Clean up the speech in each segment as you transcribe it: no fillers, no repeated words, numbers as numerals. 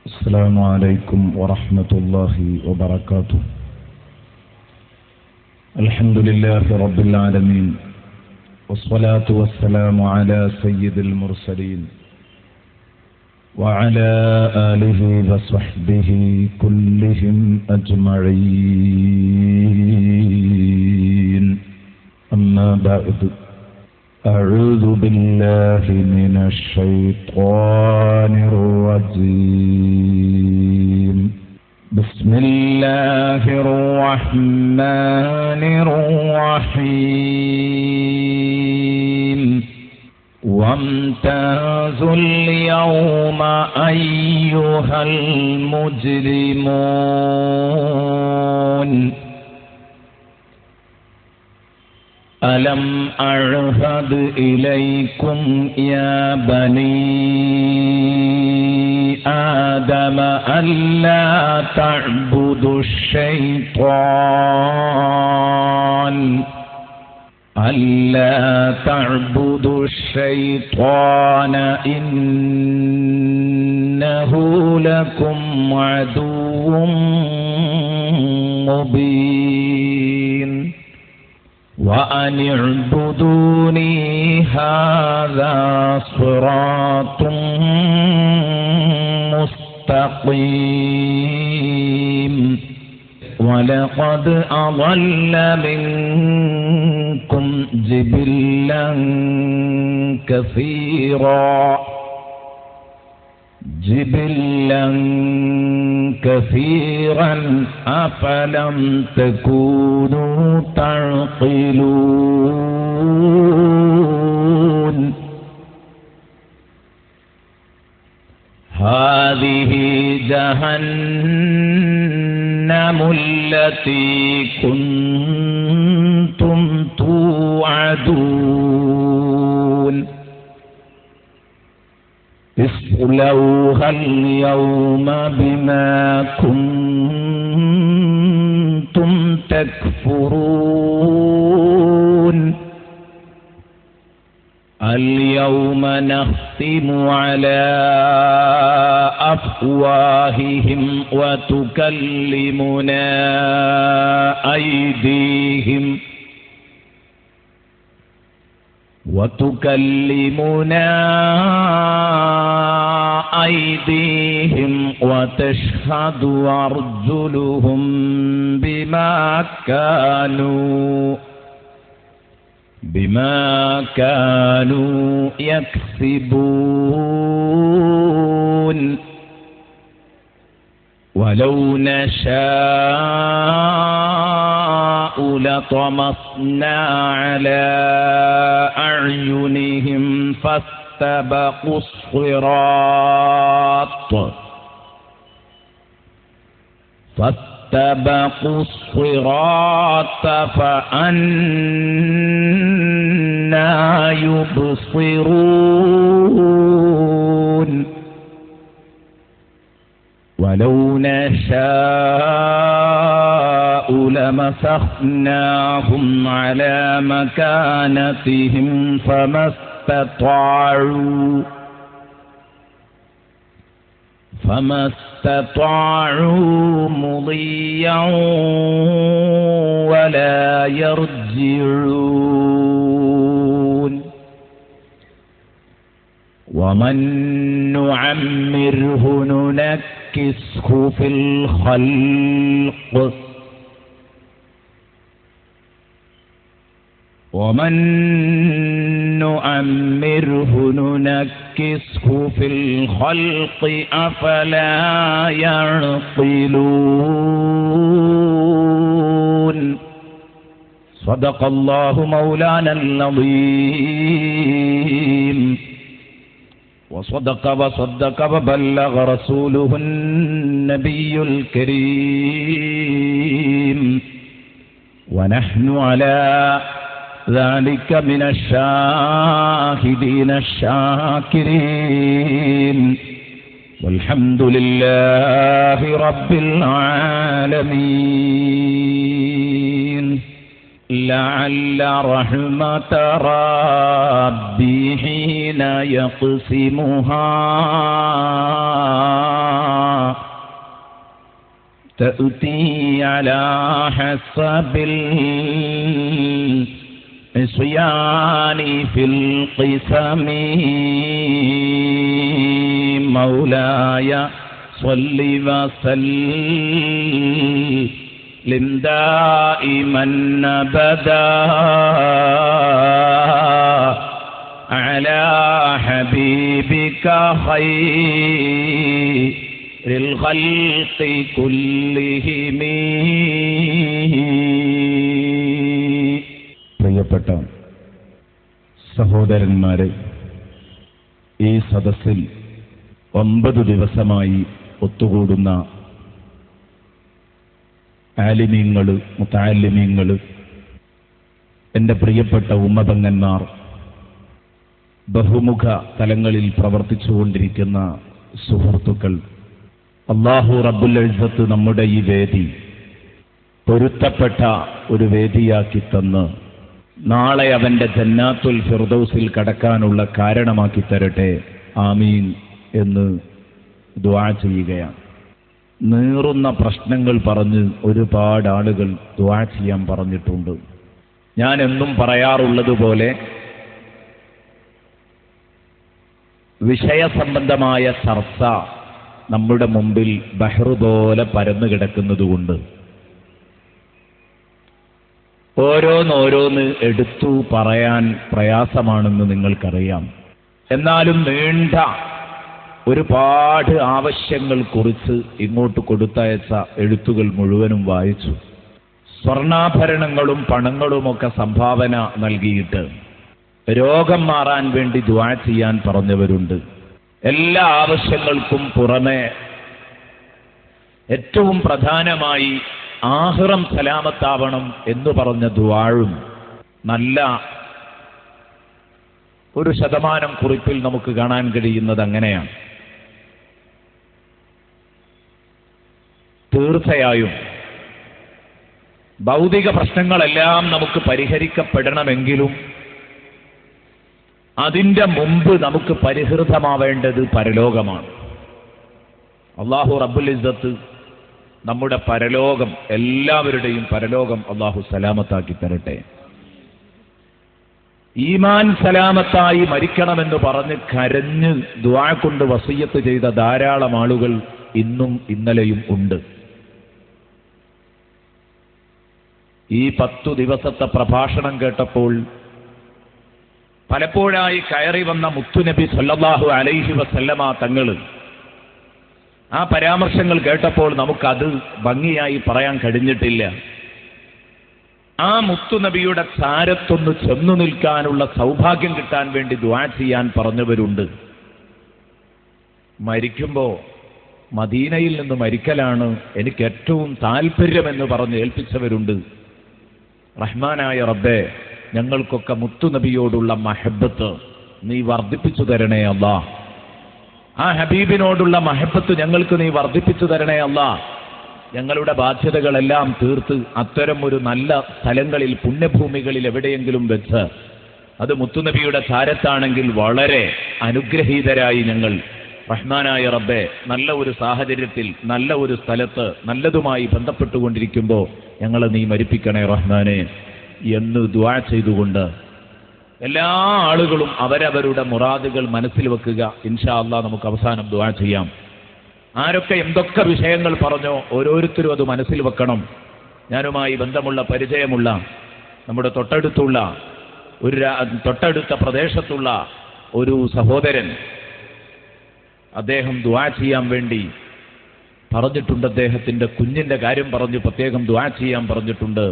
السلام عليكم ورحمة الله وبركاته. الحمد لله رب العالمين، والصلاة والسلام على سيد المرسلين وعلى آله وصحبه كلهم أجمعين. أما بعد، أعوذ بالله من الشيطان الرجيم. بسم الله الرحمن الرحيم. وامتازوا اليوم أيها المجرمون ألم أعهد إليكم يا بني آدم ألا تعبدوا الشيطان إنه لكم عدو مبين وأن اعبدوني هذا صراط مستقيم. ولقد أضل منكم جبلا كثيرا أفلم تكونوا تعقلون. هذه جهنم التي كنتم توعدون اصلوها اليوم بما كنتم تكفرون. اليوم نختم على أفواههم وتكلمنا أيديهم وتشهد أرجلهم بما كانوا يكسبون. ولو نشاء لطمسنا على أعينهم فاستبقوا الصراط فأنى يبصرون. ولو نشاء لمسخناهم على مكانتهم فما استطاعوا مضيا ولا يرجعون. ومن نعمره ننكسه في الخلق أفلا يعقلون. صدق الله مولانا العظيم، وصدق وبلغ رسوله النبي الكريم، ونحن على ذلك من الشاهدين الشاكرين، والحمد لله رب العالمين. لعل رحمة ربي حين يقسمها تأتي على حسب العصيان في القسم مولاي صل وسلم دائما أبدا على حبيبك خير الخلق كلهم. പ്രിയപ്പെട്ട സഹോദരന്മാരെ, ഈ സദസ്സിൽ 9 ദിവസമായി ഒത്തുകൂടുന്ന ആലിമീങ്ങൾ, മുതഅല്ലിമീങ്ങൾ, എൻ്റെ പ്രിയപ്പെട്ട ഉമ്മപെങ്ങന്മാർ, ബഹുമുഖ തലങ്ങളിൽ പ്രവർത്തിച്ചുകൊണ്ടിരിക്കുന്ന സുഹൃത്തുക്കൾ, അല്ലാഹു റബ്ബുൽ ഇസ്സത്ത് നമ്മുടെ ഈ വേദി പൊരുത്തപ്പെട്ട ഒരു വേദിയാക്കി തന്ന് നാളെ അവൻ്റെ ജന്നാത്തുൽ ഫിർദൗസിൽ കടക്കാനുള്ള കാരണമാക്കി തരട്ടെ, ആമീൻ എന്ന് ദുആ ചെയ്യുകയാണ്. നീറുന്ന പ്രശ്നങ്ങൾ പറഞ്ഞ് ഒരുപാട് ആളുകൾ ദുആ ചെയ്യാൻ പറഞ്ഞിട്ടുണ്ട്. ഞാൻ എന്നും പറയാറുള്ളതുപോലെ വിഷയസംബന്ധമായ ചർച്ച നമ്മുടെ മുമ്പിൽ ബഹ്റ് പോലെ പരന്നു കിടക്കുന്നതുകൊണ്ട് ഓരോന്നോരോന്ന് എടുത്തു പറയാൻ പ്രയാസമാണെന്ന് നിങ്ങൾക്കറിയാം. എന്നാലും നീണ്ട ഒരുപാട് ആവശ്യങ്ങൾ കുറിച്ച് ഇങ്ങോട്ട് കൊടുത്തയച്ച എഴുത്തുകൾ മുഴുവനും വായിച്ചു. സ്വർണ്ണാഭരണങ്ങളും പണങ്ങളുമൊക്കെ സംഭാവന നൽകിയിട്ട് രോഗം മാറാൻ വേണ്ടി ദുആ ചെയ്യാൻ പറഞ്ഞവരുണ്ട്. എല്ലാ ആവശ്യങ്ങൾക്കും പുറമെ ഏറ്റവും പ്രധാനമായി ആഖിറം സലാമത്താവണം എന്ന് പറഞ്ഞ ദുആഴും നല്ല ഒരു ശതമാനം കുറിപ്പിൽ നമുക്ക് കാണാൻ കഴിയുന്നത് അങ്ങനെയാണ്. തീർച്ചയായും ഭൗതിക പ്രശ്നങ്ങളെല്ലാം നമുക്ക് പരിഹരിക്കപ്പെടണമെങ്കിലും അതിൻ്റെ മുമ്പ് നമുക്ക് പരിഹൃതമാവേണ്ടത് പരലോകമാണ്. അല്ലാഹു റബ്ബുൽ ഇസ്സത്ത് നമ്മുടെ പരലോകം, എല്ലാവരുടെയും പരലോകം അല്ലാഹു സലാമത്താക്കി തരട്ടെ. ഈമാൻ സലാമത്തായി മരിക്കണമെന്ന് പറഞ്ഞ് കരഞ്ഞ് ദുആ കൊണ്ട് വസിയ്യത്ത് ചെയ്ത ധാരാളം ആളുകൾ ഇന്നും ഇന്നലെയും ഉണ്ട്. ഈ 10 ദിവസത്തെ പ്രഭാഷണം കേട്ടപ്പോൾ പലപ്പോഴായി കയറി വന്ന മുത്തുനബി സല്ലല്ലാഹു അലൈഹി വസല്ലമ തങ്ങൾ ആ പരാമർശങ്ങൾ കേട്ടപ്പോൾ നമുക്കത് ഭംഗിയായി പറയാൻ കഴിഞ്ഞിട്ടില്ല. ആ മുത്തുനബിയുടെ ചാരത്തൊന്ന് ചെന്നു നിൽക്കാനുള്ള സൗഭാഗ്യം കിട്ടാൻ വേണ്ടി ദുആ ചെയ്യാൻ പറഞ്ഞവരുണ്ട്. മരിക്കുമ്പോൾ മദീനയിൽ നിന്ന് മരിക്കലാണ് എനിക്ക് ഏറ്റവും താല്പര്യമെന്ന് പറഞ്ഞ് ഏൽപ്പിച്ചവരുണ്ട്. റഹ്മാനായ റബ്ബേ, ഞങ്ങൾക്കൊക്കെ മുത്തുനബിയോടുള്ള മഹബത്ത് നീ വർദ്ധിപ്പിച്ചു തരണേ അല്ലാഹ്. ആ ഹബീബിനോടുള്ള മഹബത്ത് ഞങ്ങൾക്ക് നീ വർദ്ധിപ്പിച്ചു തരണേ അല്ലാഹ്. ഞങ്ങളുടെ ബാധ്യതകളെല്ലാം തീർത്ത് അത്തരം ഒരു നല്ല സ്ഥലങ്ങളിൽ, പുണ്യഭൂമികളിൽ എവിടെയെങ്കിലും വെച്ച്, അത് മുത്തുനബിയുടെ ചാരത്താണെങ്കിൽ വളരെ അനുഗ്രഹീതരായി ഞങ്ങൾ റഹ്മാനായ റബ്ബേ നല്ല ഒരു സാഹചര്യത്തിൽ, നല്ല ഒരു സ്ഥലത്ത് നല്ലതുമായി ബന്ധപ്പെട്ടുകൊണ്ടിരിക്കുമ്പോൾ ഞങ്ങളെ നീ മരിപ്പിക്കണേ റഹ്മാനെ എന്ന് ദുആ ചെയ്തുകൊണ്ട് എല്ലാ ആളുകളും അവരവരുടെ മുറാദുകൾ മനസ്സിൽ വെക്കുക. ഇൻഷാ അല്ലാഹ് നമുക്ക് അവസാനം ദുആ ചെയ്യാം. ആരൊക്കെ എന്തൊക്കെ വിഷയങ്ങൾ പറഞ്ഞോ ഓരോരുത്തരും അത് മനസ്സിൽ വെക്കണം. ഞാനുമായി ബന്ധമുള്ള, പരിചയമുള്ള, നമ്മുടെ തൊട്ടടുത്ത പ്രദേശത്തുള്ള ഒരു സഹോദരൻ, അദ്ദേഹം ദുആ ചെയ്യാൻ വേണ്ടി പറഞ്ഞിട്ടുണ്ട്. അദ്ദേഹത്തിൻ്റെ കുഞ്ഞിൻ്റെ കാര്യം പറഞ്ഞ് പ്രത്യേകം ദുആ ചെയ്യാൻ പറഞ്ഞിട്ടുണ്ട്.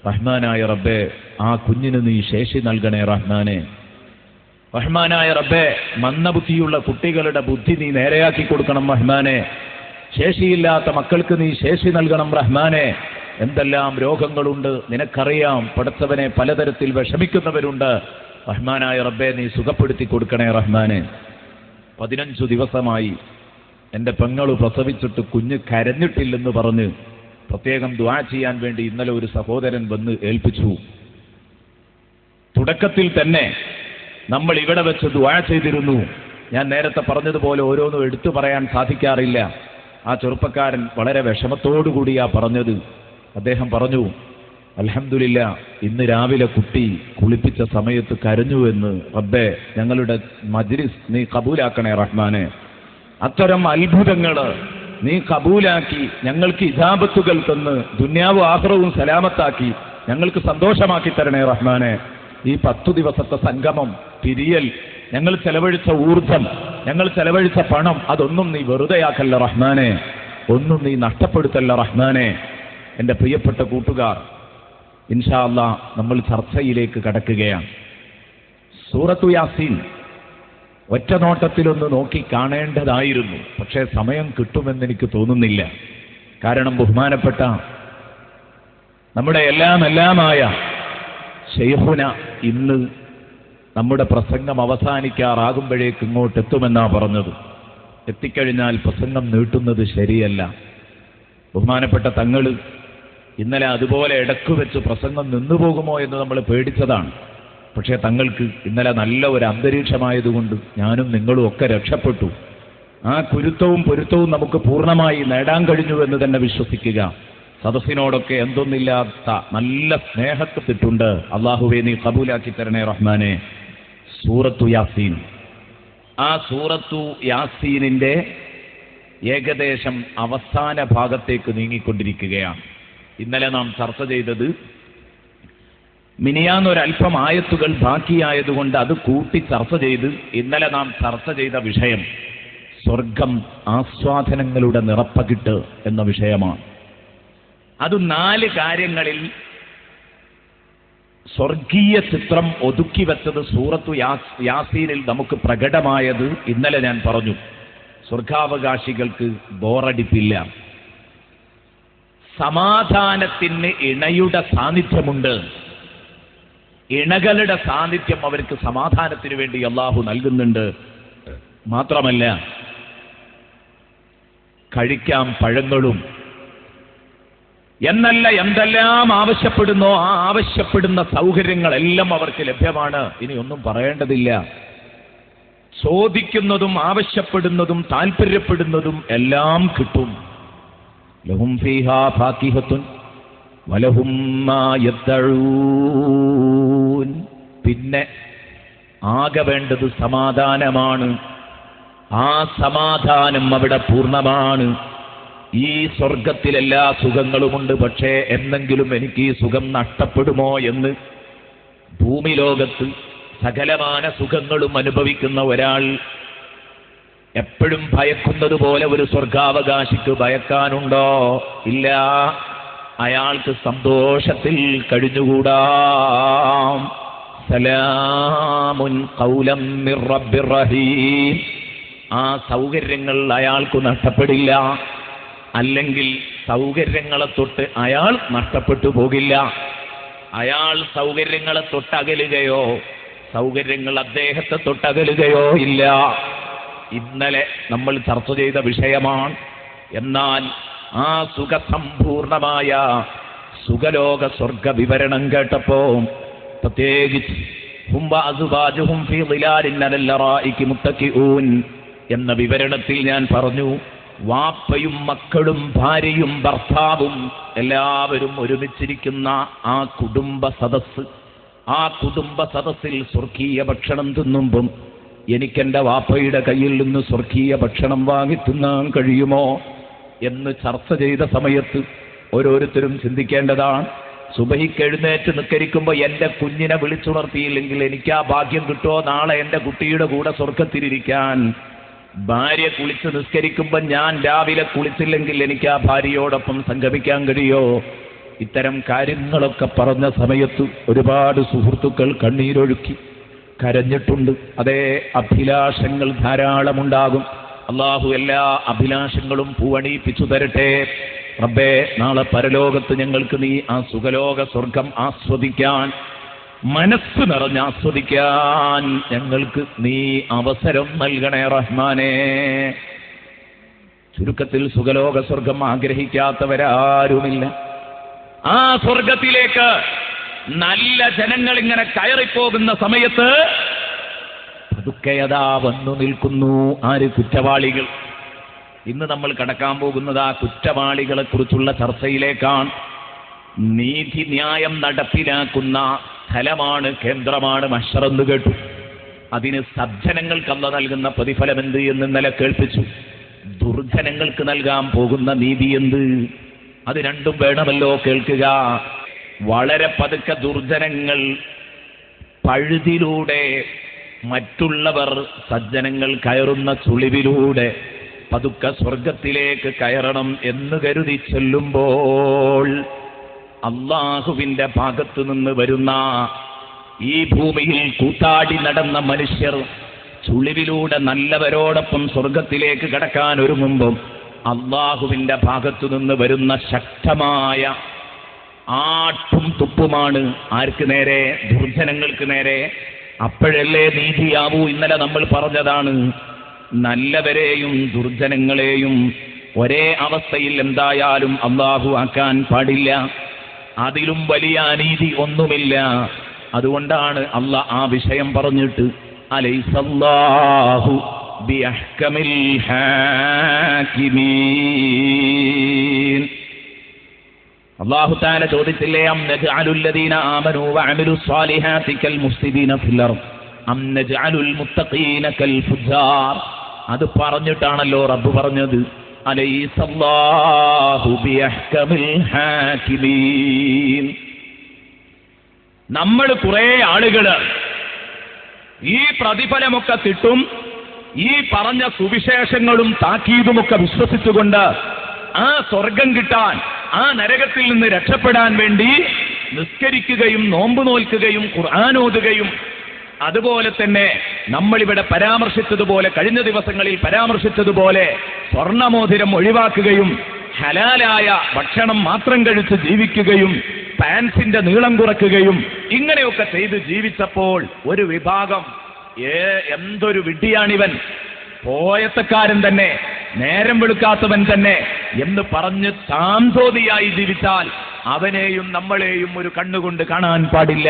റഹ്മാനായ റബ്ബേ, ആ കുഞ്ഞിന് നീ ശേഷി നൽകണേ റഹ്മാനെ. റഹ്മാനായ റബ്ബേ, മന്ദബുദ്ധിയുള്ള കുട്ടികളുടെ ബുദ്ധി നീ നേരെയാക്കി കൊടുക്കണം റഹ്മാനെ. ശേഷിയില്ലാത്ത മക്കൾക്ക് നീ ശേഷി നൽകണം റഹ്മാനെ. എന്തെല്ലാം രോഗങ്ങളുണ്ട് നിനക്കറിയാം പടച്ചവനെ, പലതരത്തിൽ വിഷമിക്കുന്നവരുണ്ട്. റഹ്മാനായ റബ്ബേ, നീ സുഖപ്പെടുത്തി കൊടുക്കണേ റഹ്മാനെ. 15 ദിവസമായി എൻ്റെ പെങ്ങൾ പ്രസവിച്ചിട്ട് കുഞ്ഞ് കരഞ്ഞിട്ടില്ലെന്ന് പറഞ്ഞ് പ്രത്യേകം ദുആ ചെയ്യാൻ വേണ്ടി ഇന്നലെ ഒരു സഹോദരൻ വന്ന് ഏൽപ്പിച്ചു. തുടക്കത്തിൽ തന്നെ നമ്മൾ ഇവിടെ വെച്ച് ദുആ ചെയ്തിരുന്നു. ഞാൻ നേരത്തെ പറഞ്ഞതുപോലെ ഓരോന്നും എടുത്തു പറയാൻ സാധിക്കാറില്ല. ആ ചെറുപ്പക്കാരൻ വളരെ വിഷമത്തോടുകൂടിയാ പറഞ്ഞത്. അദ്ദേഹം പറഞ്ഞു, അൽഹംദുലില്ലാ, ഇന്ന് രാവിലെ കുട്ടി കുളിപ്പിച്ച സമയത്ത് കരഞ്ഞുവെന്ന്. റബ്ബേ, ഞങ്ങളുടെ മജ്ലിസ് നീ കബൂലാക്കണേ റഹ്മാനെ. അത്തരം അത്ഭുതങ്ങൾ നീ കബൂലാക്കി ഞങ്ങൾക്ക് ഇജാബത്തുകൾ തന്ന് ദുന്യാവും ആഖിറവും സലാമത്താക്കി ഞങ്ങൾക്ക് സന്തോഷമാക്കി തരണേ റഹ്മാനെ. ഈ 10 ദിവസത്തെ സംഗമം, പിരിയൽ, ഞങ്ങൾ ചെലവഴിച്ച ഊർജം, ഞങ്ങൾ ചെലവഴിച്ച പണം, അതൊന്നും നീ വെറുതെയാക്കല്ല റഹ്മാനെ, ഒന്നും നീ നഷ്ടപ്പെടുത്തല്ല റഹ്മാനെ. എൻ്റെ പ്രിയപ്പെട്ട കൂട്ടുകാർ, ഇൻഷാ അല്ലാഹ് നമ്മൾ ചർച്ചയിലേക്ക് കടക്കുകയാണ്. സൂറത്തു യാസീൻ ഒറ്റ നോട്ടത്തിലൊന്ന് നോക്കി കാണേണ്ടതായിരുന്നു. പക്ഷേ സമയം കിട്ടുമെന്ന് എനിക്ക് തോന്നുന്നില്ല. കാരണം ബഹുമാനപ്പെട്ട നമ്മുടെ എല്ലാമായ ശൈഖുന ഇന്ന് നമ്മുടെ പ്രസംഗം അവസാനിക്കാറാകുമ്പോഴേക്ക് ഇങ്ങോട്ട് എത്തുമെന്നാ പറഞ്ഞത്. എത്തിക്കഴിഞ്ഞാൽ പ്രസംഗം നീട്ടുന്നത് ശരിയല്ല. ബഹുമാനപ്പെട്ട തങ്ങൾ ഇന്നലെ അതുപോലെ ഇടക്ക് വെച്ച് പ്രസംഗം നിന്നുപോകുമോ എന്ന് നമ്മൾ പേടിച്ചതാണ്. പക്ഷേ തങ്ങൾക്ക് ഇന്നലെ നല്ല ഒരു അന്തരീക്ഷമായതുകൊണ്ട് ഞാനും നിങ്ങളും ഒക്കെ രക്ഷപ്പെട്ടു. ആ കുരുത്തവും പൊരുത്തവും നമുക്ക് പൂർണ്ണമായി നേടാൻ കഴിഞ്ഞുവെന്ന് തന്നെ വിശ്വസിക്കുക. സദസ്സിനോടൊക്കെ എന്തൊന്നില്ലാത്ത നല്ല സ്നേഹത്തിട്ടുണ്ട്. അള്ളാഹുവേ, നീ കബൂലാക്കി തരണേ റഹ്മാനെ. സൂറത്തു യാസീൻ, ആ സൂറത്തു യാസീനിന്റെ ഏകദേശം അവസാന ഭാഗത്തേക്ക് നീങ്ങിക്കൊണ്ടിരിക്കുകയാണ്. ഇന്നലെ നാം ചർച്ച ചെയ്തത്, മിനിയാന്നൊരൽപ്പം ആയത്തുകൾ ബാക്കിയായതുകൊണ്ട് അത് കൂട്ടി ചർച്ച ചെയ്ത് ഇന്നലെ നാം ചർച്ച ചെയ്ത വിഷയം സ്വർഗം ആസ്വാദനങ്ങളുടെ നിറപ്പകിട്ട് എന്ന വിഷയമാണ്. അത് 4 കാര്യങ്ങളിൽ സ്വർഗീയ ചിത്രം ഒതുക്കി വെച്ചത് സൂറത്തു യാസീനിൽ നമുക്ക് പ്രകടമായത് ഇന്നലെ ഞാൻ പറഞ്ഞു. സ്വർഗാവകാശികൾക്ക് ബോറടിപ്പില്ല. സമാധാനത്തിന് ഇണയുടെ സാന്നിധ്യമുണ്ട്. ഇണകളുടെ സാന്നിധ്യം അവർക്ക് സമാധാനത്തിന് വേണ്ടി അള്ളാഹു നൽകുന്നുണ്ട്. മാത്രമല്ല, കഴിക്കാം പഴങ്ങളും എന്നല്ല എന്തെല്ലാം ആവശ്യപ്പെടുന്നോ ആ ആവശ്യപ്പെടുന്ന സൗകര്യങ്ങളെല്ലാം അവർക്ക് ലഭ്യമാണ്. ഇനി ഒന്നും പറയേണ്ടതില്ല. ചോദിക്കുന്നതും ആവശ്യപ്പെടുന്നതും താല്പര്യപ്പെടുന്നതും എല്ലാം കിട്ടും. ലഹും ഫീഹാ ഫാകിഹത്തുൻ വലഹും മാ യദ്ദഊൻ. പിന്നെ ആകെ വേണ്ടത് സമാധാനമാണ്. ആ സമാധാനം അവിടെ പൂർണ്ണമാണ്. ഈ സ്വർഗത്തിൽ എല്ലാ സുഖങ്ങളുമുണ്ട്. പക്ഷേ എന്നെങ്കിലും എനിക്ക് ഈ സുഖം നഷ്ടപ്പെടുമോ എന്ന് ഭൂമി ലോകത്ത് സകലമാന സുഖങ്ങളും അനുഭവിക്കുന്ന ഒരാൾ എപ്പോഴും ഭയക്കുന്നത് പോലെ ഒരു സ്വർഗാവകാശിക്ക് ഭയക്കാനുണ്ടോ? ഇല്ല. അയാൾക്ക് സന്തോഷത്തിൽ കഴിഞ്ഞുകൂടാം. സലാമുൻ ഖൗലം മിർ റബ്ബിർ റഹീം. ആ സൗകര്യങ്ങൾ അയാൾക്ക് നഷ്ടപ്പെടില്ല. അല്ലെങ്കിൽ സൗകര്യങ്ങളെ തൊട്ട് അയാൾ നഷ്ടപ്പെട്ടു പോകില്ല. അയാൾ സൗകര്യങ്ങളെ തൊട്ടകലുകയോ സൗകര്യങ്ങൾ അദ്ദേഹത്തെ തൊട്ടകലുകയോ ഇല്ല. ഇന്നലെ നമ്മൾ ചർച്ച ചെയ്ത വിഷയമാണ്. എന്നാൽ ആ സുഖസമ്പൂർണമായ സുഖലോക സ്വർഗ വിവരണം കേട്ടപ്പോ, പ്രത്യേകിച്ച് ഹും വഅസ്വാജുഹും ഫീ ളിലാലിൻ അലൽ ലറായികി മുത്തഖിഊൻ എന്ന വിവരണത്തിൽ ഞാൻ പറഞ്ഞു, വാപ്പയും മക്കളും ഭാര്യയും ഭർത്താവും എല്ലാവരും ഒരുമിച്ചിരിക്കുന്ന ആ കുടുംബ സദസ്സ്, ആ കുടുംബ സദസ്സിൽ സ്വർഗീയ ഭക്ഷണം തിന്നുമ്പം എനിക്കെൻ്റെ വാപ്പയുടെ കയ്യിൽ നിന്ന് സ്വർഗീയ ഭക്ഷണം വാങ്ങി തിന്നാൻ കഴിയുമോ എന്ന് ചർച്ച ചെയ്ത സമയത്ത് ഓരോരുത്തരും ചിന്തിക്കേണ്ടതാണ്. സുബഹിക്ക് എഴുന്നേറ്റ് നിസ്കരിക്കുമ്പോൾ എൻ്റെ കുഞ്ഞിനെ വിളിച്ചുണർത്തിയില്ലെങ്കിൽ എനിക്ക് ആ ഭാഗ്യം കിട്ടുമോ നാളെ എൻ്റെ കുട്ടിയുടെ കൂടെ സ്വർഗത്തിലിരിക്കാൻ? ഭാര്യ കുളിച്ച് നിസ്കരിക്കുമ്പോൾ ഞാൻ രാവിലെ കുളിച്ചില്ലെങ്കിൽ എനിക്ക് ആ ഭാര്യയോടൊപ്പം സംഗമിക്കാൻ കഴിയോ? ഇത്തരം കാര്യങ്ങളൊക്കെ പറഞ്ഞ സമയത്ത് ഒരുപാട് സുഹൃത്തുക്കൾ കണ്ണീരൊഴുക്കി കരഞ്ഞിട്ടുണ്ട്. അതേ, അഭിലാഷങ്ങൾ ധാരാളമുണ്ടാകും. അള്ളാഹു എല്ലാ അഭിലാഷങ്ങളും പൂവണിയിപ്പിച്ചു തരട്ടെ. റബ്ബേ, നാളെ പരലോകത്ത് ഞങ്ങൾക്ക് നീ ആ സുഖലോക സ്വർഗം ആസ്വദിക്കാൻ, മനസ്സ് നിറഞ്ഞ് ആസ്വദിക്കാൻ ഞങ്ങൾക്ക് നീ അവസരം നൽകണേ റഹ്മാനേ. ചുരുക്കത്തിൽ സുഖലോക സ്വർഗം ആഗ്രഹിക്കാത്തവരാരുമില്ല. ആ സ്വർഗത്തിലേക്ക് നല്ല ജനങ്ങൾ ഇങ്ങനെ കയറിപ്പോകുന്ന സമയത്ത് പതുക്കെയതാ വന്നു നിൽക്കുന്നു ആര്? കുറ്റവാളികൾ. ഇന്ന് നമ്മൾ കടക്കാൻ പോകുന്നത് ആ കുറ്റവാളികളെ കുറിച്ചുള്ള ചർച്ചയിലേക്കാണ്. നീതിന്യായം നടപ്പിലാക്കുന്ന സ്ഥലമാണ്, കേന്ദ്രമാണ് മഹ്ശർ എന്ന് കേട്ടു. അതിന് സജ്ജനങ്ങൾക്ക് അല്ലാഹു നൽകുന്ന പ്രതിഫലം എന്ത് എന്ന് ഇന്നലെ കേൾപ്പിച്ചു. ദുർജനങ്ങൾക്ക് നൽകാൻ പോകുന്ന നീതി എന്ത്? അത് രണ്ടും വേണമല്ലോ കേൾക്കുക. വളരെ പതുക്കെ ദുർജനങ്ങൾ പഴുതിലൂടെ, മറ്റുള്ളവർ സജ്ജനങ്ങൾ കയറുന്ന ചുളിവിലൂടെ പതുക്കെ സ്വർഗത്തിലേക്ക് കയറണം എന്ന് കരുതി ചെല്ലുമ്പോൾ അള്ളാഹുവിന്റെ ഭാഗത്തു നിന്ന് വരുന്ന ഈ ഭൂമിയിൽ കൂത്താടി നടന്ന മനുഷ്യർ ചുളിവിലൂടെ നല്ലവരോടൊപ്പം സ്വർഗത്തിലേക്ക് കടക്കാൻ ഒരുങ്ങുമ്പം അള്ളാഹുവിന്റെ ഭാഗത്തു നിന്ന് വരുന്ന ശക്തമായ ആട്ടും തുപ്പുമാണ് ആർക്ക് നേരെ? ദുർജനങ്ങൾക്ക് നേരെ. അപ്പോഴല്ലേ നീതിയാവൂ. ഇന്നലെ നമ്മൾ പറഞ്ഞതാണ്, നല്ലവരെയും ദുർജനങ്ങളെയും ഒരേ അവസ്ഥയിൽ എന്തായാലും അള്ളാഹു ആക്കാൻ പാടില്ല. അതിലും വലിയ അനീതി ഒന്നുമില്ല. അതുകൊണ്ടാണ് അള്ളാഹ് ആ വിഷയം പറഞ്ഞിട്ട് അലൈസല്ലാഹു ബിഅഹ്കമിൽ ഹാകിമീൻ. അല്ലാഹു തആല ചോദിച്ചില്ലേ, അം നജ്അലുൽ ലദീന ആമനൂ വഅമിലുസ് സ്വാലിഹാതി കൽ മുഫ്സിദീന ഫിൽ അർദ് അം നജ്അലുൽ മുത്തഖീന കൽ ഫുജാർ. അത് പറഞ്ഞിട്ടാണല്ലോ റബ്ബ് പറഞ്ഞത് അലൈസല്ലാഹു ബിഅഹ്കമിൽ ഹാകിമീൻ. നമ്മൾ കുറെ ആളുകള് ഈ പ്രതിഫലമൊക്കെ കിട്ടും, ഈ പറഞ്ഞ സുവിശേഷങ്ങളും താക്കീതുമൊക്കെ വിശ്വസിച്ചുകൊണ്ട് ആ സ്വർഗം കിട്ടാൻ, ആ നരകത്തിൽ നിന്ന് രക്ഷപ്പെടാൻ വേണ്ടി നിസ്കരിക്കുകയും നോമ്പ് നോൽക്കുകയും ഖുർആൻ ഓതുകയും അതുപോലെ തന്നെ നമ്മളിവിടെ പരാമർശിച്ചതുപോലെ, കഴിഞ്ഞ ദിവസങ്ങളിൽ പരാമർശിച്ചതുപോലെ സ്വർണമോതിരം ഒഴിവാക്കുകയും ഹലാലായ ഭക്ഷണം മാത്രം കഴിച്ച് ജീവിക്കുകയും പാൻസിന്റെ നീളം കുറയ്ക്കുകയും ഇങ്ങനെയൊക്കെ ചെയ്ത് ജീവിച്ചപ്പോൾ ഒരു വിഭാഗം എന്തൊരു വിഡ്ഢിയാണിവൻ, പോയത്തക്കാരൻ തന്നെ, നേരം വെളുക്കാത്തവൻ തന്നെ എന്ന് പറഞ്ഞ് സാന്തോതിയായി ജീവിച്ചാൽ അവനെയും നമ്മളെയും ഒരു കണ്ണുകൊണ്ട് കാണാൻ പാടില്ല.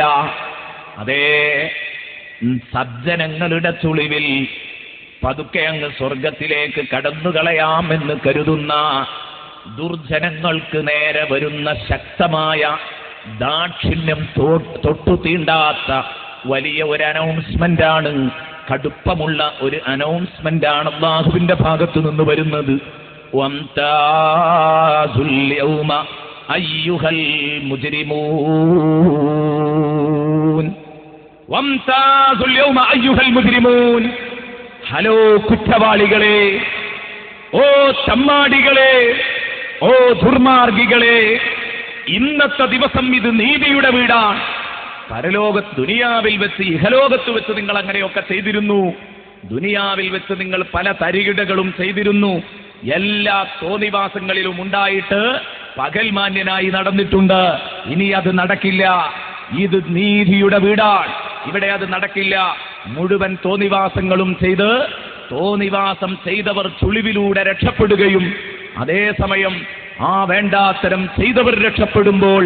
അതേ സജ്ജനങ്ങളുടെ ചുളിവിൽ പതുക്കെ അങ്ങ് സ്വർഗത്തിലേക്ക് കടന്നുകളയാമെന്ന് കരുതുന്ന ദുർജനങ്ങൾക്ക് നേരെ വരുന്ന ശക്തമായ ദാക്ഷിണ്യം തൊട്ടു തീണ്ടാത്ത വലിയ ഒരു അനൗൺസ്മെന്റ് ആണ്, കടുപ്പമുള്ള ഒരു അനൗൺസ്മെന്റ് ആണ് അല്ലാഹുവിന്റെ ഭാഗത്തു നിന്ന് വരുന്നത്. വംതാസുൽ യൗമ അയ്യുഹൽ മുജ്രിമൂൻ, വംതാസുൽ യൗമ അയ്യുഹൽ മുജ്രിമൂൻ. ഹലോ കുറ്റവാളികളെ, ഓ ചമ്മാടികളെ, ഓ ദുർമാർഗികളെ, ഇന്നത്തെ ദിവസം ഇത് നീതിയുടെ വീടാണ്. പരലോകത്ത് ദുനിയാവിൽ വെച്ച് ഇഹലോകത്ത് വെച്ച് നിങ്ങൾ അങ്ങനെയൊക്കെ ചെയ്തിരുന്നു. ദുനിയാവിൽ വെച്ച് നിങ്ങൾ പല തരികിടകളും ചെയ്തിരുന്നു. എല്ലാ തോന്നിവാസങ്ങളിലും ഉണ്ടായിട്ട് പകൽമാന്യനായി നടന്നിട്ടുണ്ട്. ഇനി അത് നടക്കില്ല. ഇത് നീതിയുടെ വീടാണ്. ഇവിടെ അത് നടക്കില്ല. മുഴുവൻ തോന്നിവാസങ്ങളും ചെയ്ത് തോന്നിവാസം ചെയ്തവർ ചുളിവിലൂടെ രക്ഷപ്പെടുകയും അതേസമയം ആ വേണ്ടാത്തരം ചെയ്തവർ രക്ഷപ്പെടുമ്പോൾ